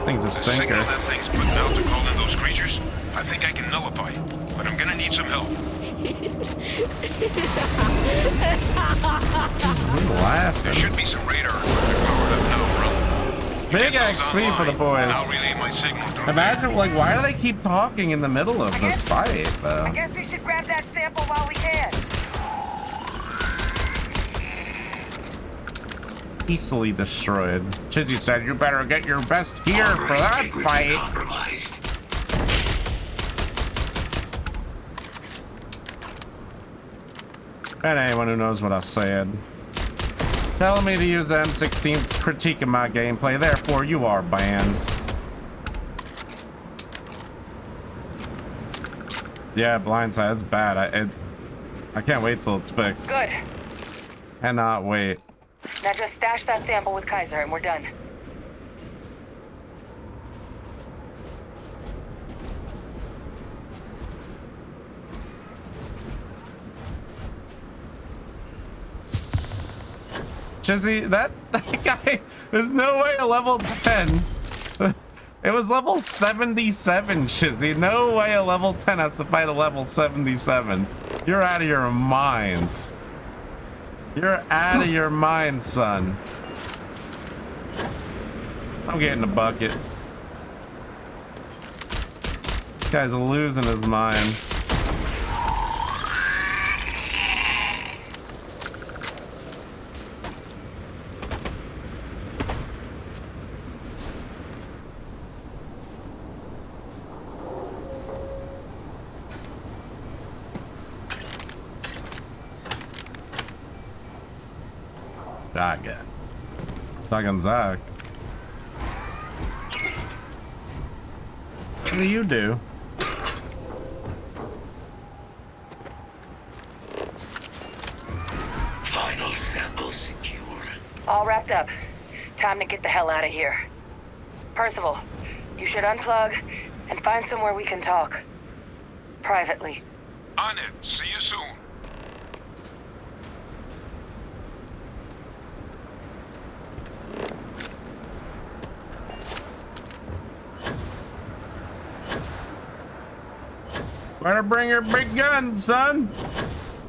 Thing's a The signal stinker. that thing's putting out to call in those creatures, I think I can nullify it, but I'm gonna need some help. Who's laughing? There should be some radar equipment powered up now, bro. Big XP for the boys. I'll relay my signal through Imagine, like, why do they keep talking in the middle of this fight, though? I guess we should grab that sample while we can. Easily destroyed. Chizzy said, you better get your best gear for that fight. Compromised. And anyone who knows what I said. Telling me to use the M16 critiquing my gameplay, therefore you are banned. Yeah, blindside, it's bad. I can't wait till it's fixed. Good. Cannot wait. Now just stash that sample with Kaiser and we're done. Chizzy, that guy, there's no way a level 10. It was level 77, Chizzy. No way a level 10 has to fight a level 77. You're out of your mind. You're out of your mind, son. I'm getting a bucket. This guy's losing his mind. Shotgun. Shotgun Zach. What do you do? Final sample secure. All wrapped up. Time to get the hell out of here. Percival, you should unplug and find somewhere we can talk. Privately. On it. See you soon. Better bring your big guns, son.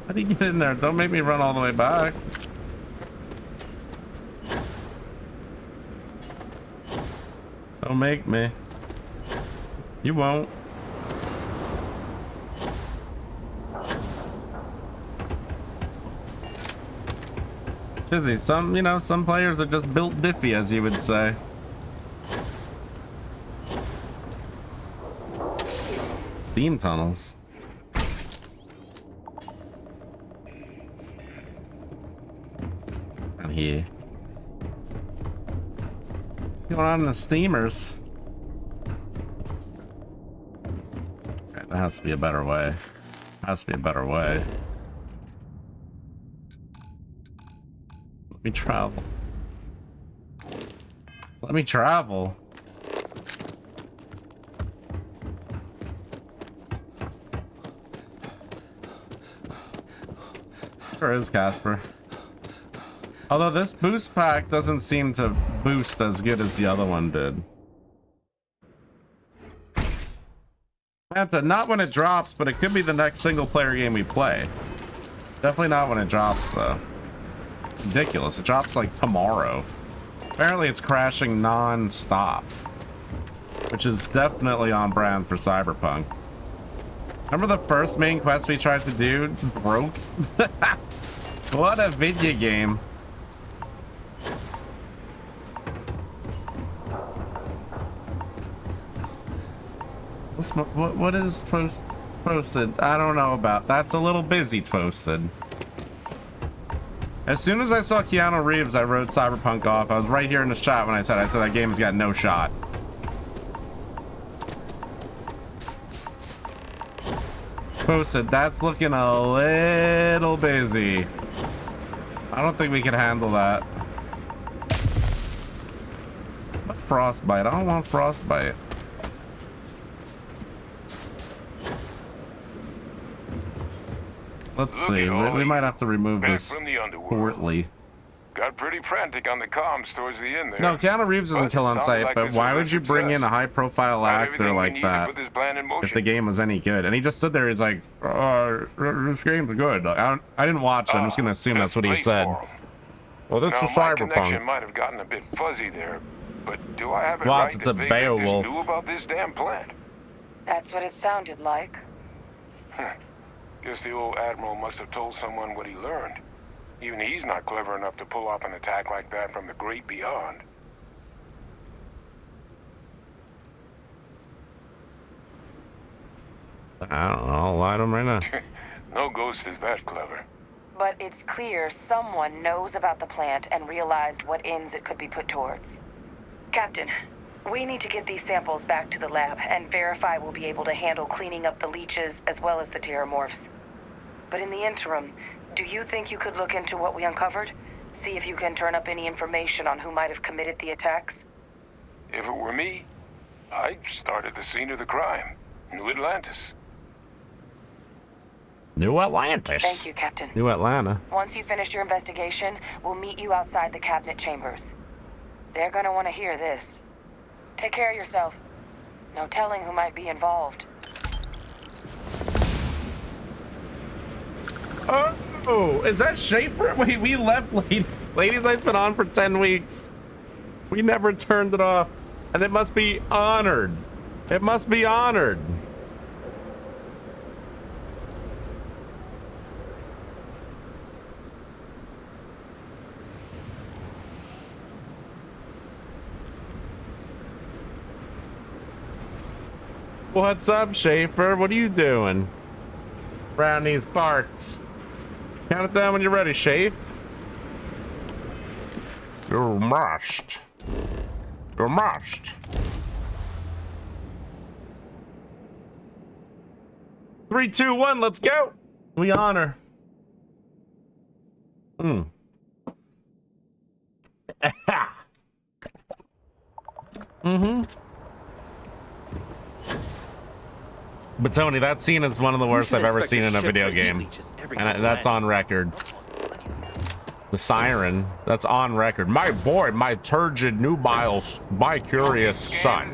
How do you get in there? Don't make me run all the way back. Don't make me. You won't. Chizzy, some players are just built diffy, as you would say. Steam tunnels. Down here. What's going on in the steamers? Okay, there has to be a better way. Has to be a better way. Let me travel. Let me travel. Where is Casper? Although this boost pack doesn't seem to boost as good as the other one did. Not when it drops, but it could be the next single player game we play. Definitely not when it drops though. Ridiculous. It drops like tomorrow. Apparently it's crashing non-stop, which is definitely on brand for Cyberpunk. Remember the first main quest we tried to do? Broke? What a video game. What is Toasted? I don't know about. That's a little busy, Toasted. As soon as I saw Keanu Reeves, I wrote Cyberpunk off. I was right here in the chat when I said that game has got no shot. Posted. That's looking a little busy. I don't think we can handle that. Frostbite. I don't want frostbite. Let's see. We might have to remove this portly. Got pretty frantic on the comms towards the end there. No, Keanu Reeves doesn't kill on sight, but why would you bring in a high-profile actor like that if the game was any good? And he just stood there. He's like, "This game's good." I didn't watch it. I'm just gonna assume that's what he said. Well, this is my connection Cyberpunk. might have gotten a bit fuzzy there, but do I have it Well, right it's that a Victor Beowulf. knew about this damn plant? That's what it sounded like. Huh. Guess the old admiral must have told someone what he learned. Even he's not clever enough to pull off an attack like that from the great beyond. I don't know. I'll lie to him right now. No ghost is that clever. But it's clear someone knows about the plant and realized what ends it could be put towards. Captain, we need to get these samples back to the lab and verify we'll be able to handle cleaning up the leeches as well as the terramorphs. But in the interim, do you think you could look into what we uncovered? See if you can turn up any information on who might have committed the attacks? If it were me, I'd start at the scene of the crime. New Atlantis. New Atlantis. Thank you, Captain. New Atlanta. Once you finish your investigation, we'll meet you outside the cabinet chambers. They're gonna want to hear this. Take care of yourself. No telling who might be involved. Oh, is that Schaefer? Wait, we left Ladies Night's been on for 10 weeks. We never turned it off. And it must be honored. It must be honored. What's up, Schaefer? What are you doing? Around these parts. Count it down when you're ready, Shafe. You must. You must. 3, 2, 1, let's go. We honor. But Tony, that scene is one of the worst I've ever seen in a video game. And that's on record. The siren, that's on record. My boy, my turgid, nubile, bi-curious son.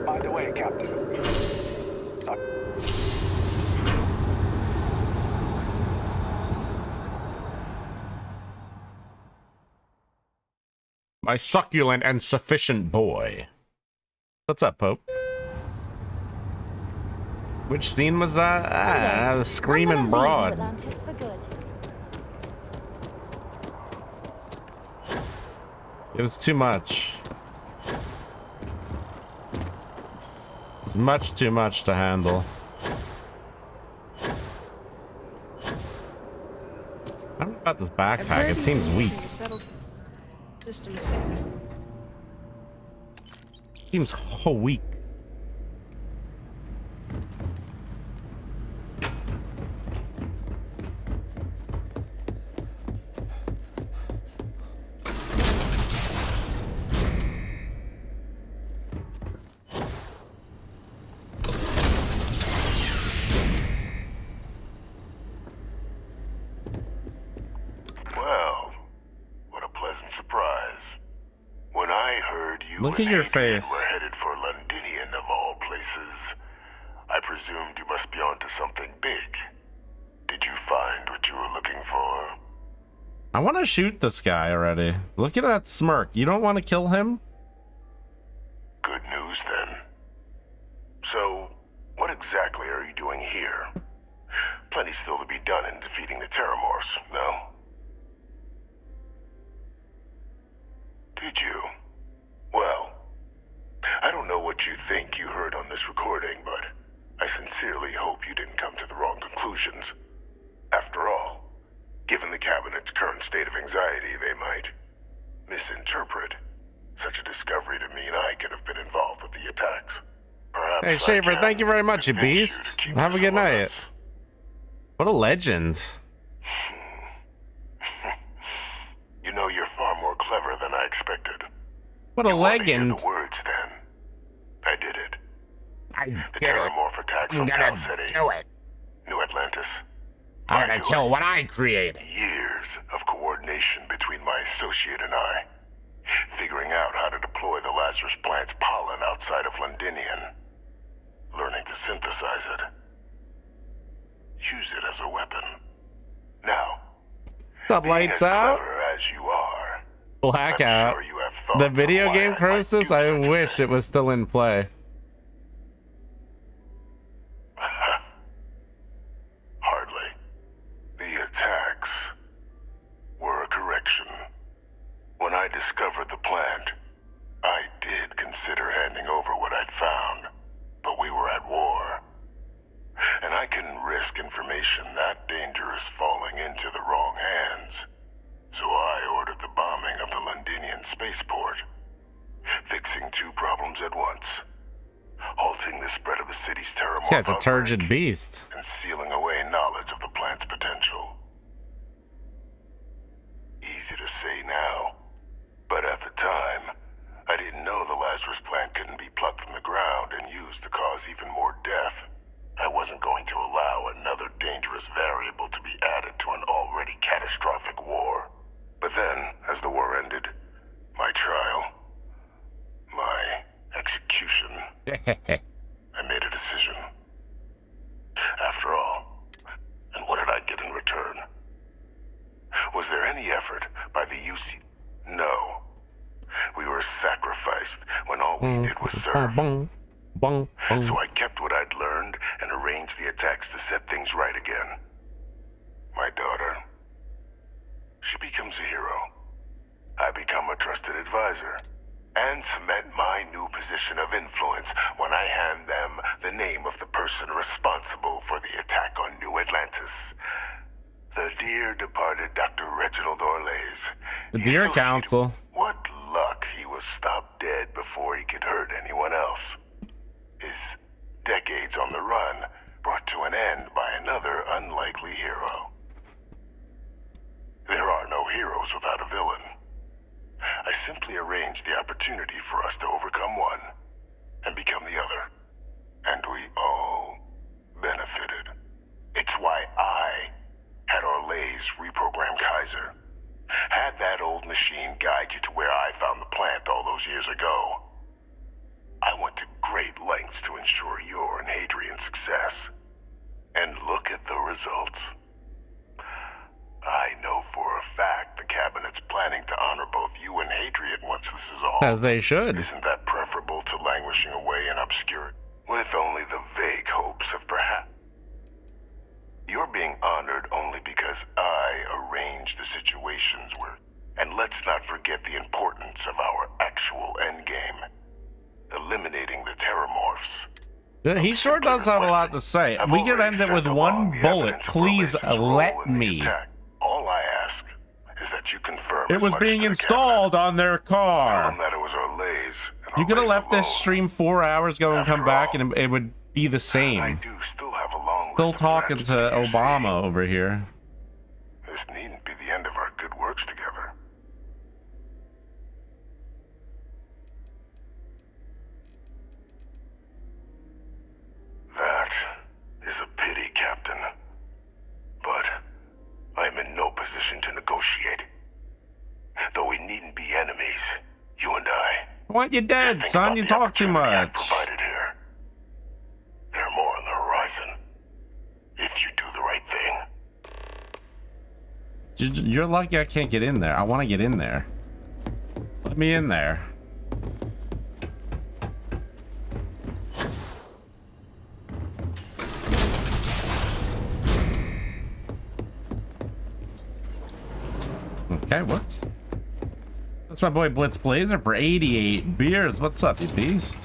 By the way, Captain. My succulent and sufficient boy. What's up, Pope? Which scene was that? Ah, the screaming broad. It was too much. It was much too much to handle. I don't know about this backpack. It seems weak. System sick. Seems so weak. Well, what a pleasant surprise. When I heard you Look at your face. were headed for Londinian of all places, I presumed you must be onto something big. Did you find what you were looking for? I want to shoot this guy already. Look at that smirk. You don't want to kill him? Good news then. So, what exactly are you doing here? Plenty still to be done in defeating the Terramorphs, no? Did you? Well, I don't know what you think you heard on this recording, but I sincerely hope you didn't come to the wrong conclusions. After all, Given the Cabinet's current state of anxiety, they might misinterpret such a discovery to mean I could have been involved with the attacks. Perhaps Hey, Shaver, thank you very much, you beast. Have a good night. What a legend. You know, you're far more clever than I expected. What a legend. The words, then. I did it. The did it. Terramorph attacks on gonna Tau City. do it. New Atlantis. I'm gonna kill what I created. Years of coordination between my associate and I. Figuring out how to deploy the Lazarus plant's pollen outside of Londinian. Learning to synthesize it. Use it as a weapon. Now, Stop lights out. clever as you are, Blackout. sure you have thoughts The on video why game I Croesus, might do I such a wish it was still in play. Hardly. The attacks were a correction. When I discovered the plant, I did consider handing over what I'd found, but we were at war. And I couldn't risk information that dangerous falling into the wrong hands. So I ordered the bombing of the Londinian spaceport, fixing two problems at once. Halting the spread of the city's terramorph This guy's a turgid beast. and sealing away knowledge of the plant's potential. Easy to say now, but at the time, I didn't know the Lazarus plant couldn't be plucked from the ground and used to cause even more death. I wasn't going to allow another dangerous variable to be added to an already catastrophic war. But then, as the war ended, my trial, my execution, I made a decision. After all, and what did I get in return? Was there any effort by the UC? No. We were sacrificed when all we did was serve. So I kept what I'd learned and arranged the attacks to set things right again. My daughter, she becomes a hero. I become a trusted advisor and cement my new position of influence when I hand them the name of the person responsible for the attack on New Atlantis. The dear departed Dr. Reginald Orlays. The Deer Council. What luck he was stopped dead before he could hurt anyone else. His decades on the run brought to an end by another unlikely hero. There are no heroes without a villain. I simply arranged the opportunity for us to overcome one and become the other. And we all benefited. It's why I had Orlays reprogram Kaiser. Had that old machine guide you to where I found the plant all those years ago. I went to great lengths to ensure your and Hadrian's success. And look at the results. I know for a fact the Cabinet's planning to honor both you and Hadrian once this is all. As they should. Isn't that preferable to languishing away in obscurity, with only the vague hopes of perhaps? You're being honored only because I arranged the situations where... And let's not forget the importance of our actual endgame. Eliminating the Terramorphs. He sure does have a lot to say. We could end it with one bullet. Please let me. All I ask is that you confirm It was being installed on their car. Tell them that it was Orlays. You could have left this stream 4 hours ago and come back and it would be the same. I do still have a long Still list of talking raps to Obama over here. This needn't be the end of our good works together. That is a pity, Captain. But I'm in no position to negotiate. Though we needn't be enemies, you and I. I want you dead, son. You talk too much. Provided here. There are more on the horizon. If you do the right thing. You're lucky I can't get in there. I want to get in there. Let me in there. Okay, whoops. That's my boy Blitz Blazer for 88 beers. What's up, you beast?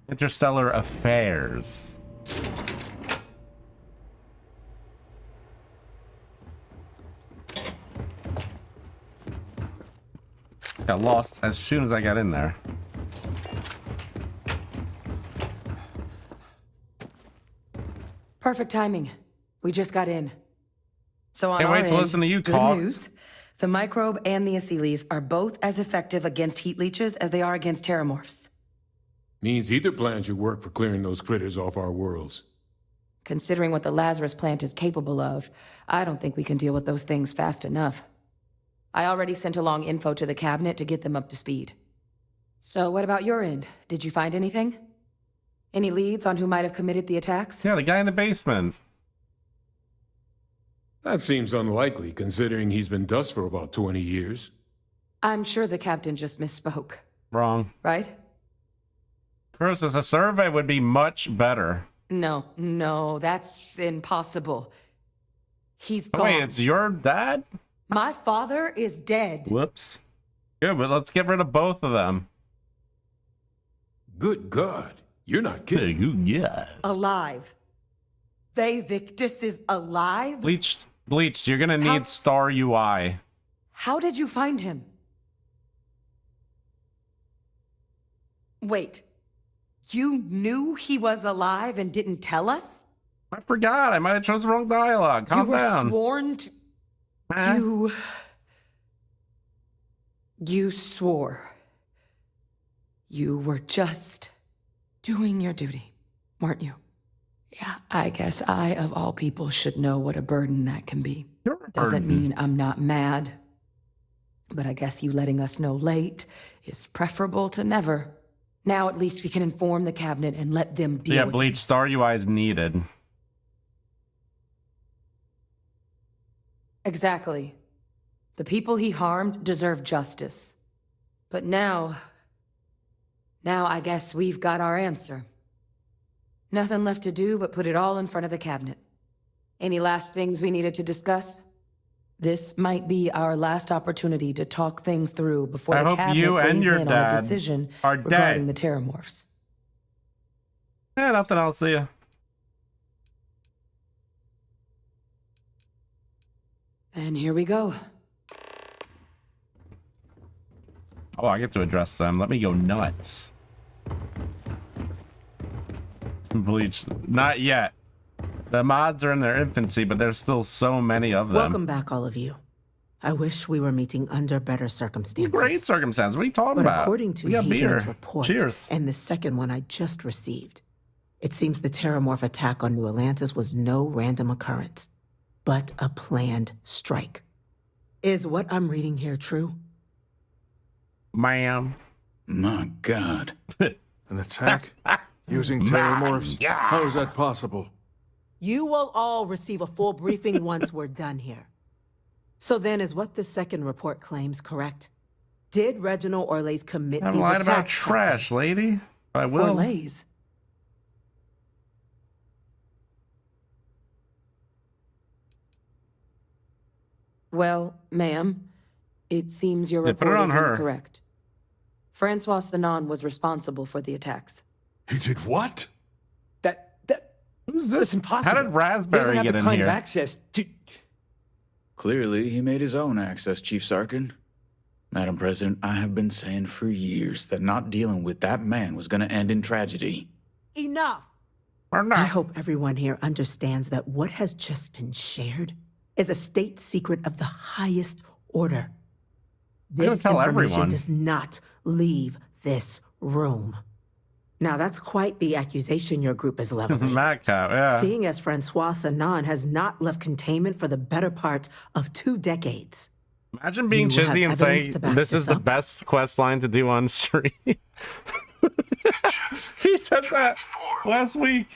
Interstellar Affairs. Got lost as soon as I got in there. Perfect timing. We just got in. So on Can't our wait to end, listen to you good talk. news. The microbe and the Asylees are both as effective against heat leeches as they are against terramorphs. Means either plan should work for clearing those critters off our worlds. Considering what the Lazarus plant is capable of, I don't think we can deal with those things fast enough. I already sent along info to the cabinet to get them up to speed. So what about your end? Did you find anything? Any leads on who might have committed the attacks? Yeah, the guy in the basement. That seems unlikely, considering he's been dust for about 20 years. I'm sure the captain just misspoke. Wrong. Right? Bruce, a survey would be much better. No, that's impossible. He's gone. Wait, it's your dad? My father is dead. Whoops. Good, but let's get rid of both of them. Good God, you're not kidding. Yeah. Alive. They Victus is alive? Bleached, you're gonna need Star UI. How did you find him? Wait. You knew he was alive and didn't tell us? I forgot. I might have chosen the wrong dialogue. Calm down. You were sworn to... You swore. You were just doing your duty, weren't you? Yeah, I guess I, of all people, should know what a burden that can be. Doesn't mean I'm not mad. But I guess you letting us know late is preferable to never. Now at least we can inform the cabinet and let them deal with Bleach, it. Star UI is needed. Exactly. The people he harmed deserve justice. But now I guess we've got our answer. Nothing left to do but put it all in front of the cabinet. Any last things we needed to discuss? This might be our last opportunity to talk things through before the cabinet weighs in on a decision regarding the terramorphs. Yeah, nothing else. See ya. And here we go. Oh, I get to address them. Let me go nuts. Bleach, not yet. The mods are in their infancy, but there's still so many of them. Welcome back, all of you. I wish we were meeting under better circumstances. Great circumstances. What are you talking about? But according to Hadrian's report Cheers. and the second one I just received, it seems the Terramorph attack on New Atlantis was no random occurrence, but a planned strike. Is what I'm reading here true? Ma'am. My God. An attack? Using Terramorphs? How is that possible? You will all receive a full briefing once we're done here. So then, is what the second report claims correct? Did Reginald Orlays commit I'm these lying attacks? about trash, lady. I will. Orlays? Well, ma'am, it seems your report is incorrect. Francois Sanon was responsible for the attacks. He did what? Who's this? That's impossible. How did Raspberry get in here? Of access to... Clearly, he made his own access, Chief Sarkin. Madam President, I have been saying for years that not dealing with that man was going to end in tragedy. Enough! I hope everyone here understands that what has just been shared is a state secret of the highest order. This information does not leave this room. Now, that's quite the accusation your group is leveling. Madcap, yeah. Seeing as Francois Sanon has not left containment for the better part of 2 decades. Imagine being Chizzy and saying, this is the best quest line to do on stream. He said that last week.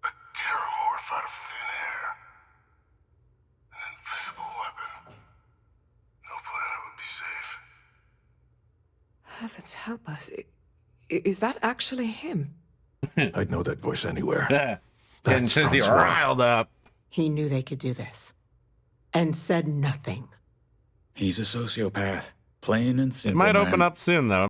A Terramorph out of thin air. An invisible weapon. No planet would be safe. Heavens help us. Is that actually him? I'd know that voice anywhere. Yeah. Getting Chizzy riled up. He knew they could do this. And said nothing. He's a sociopath. Plain and simple, It might open up soon, though.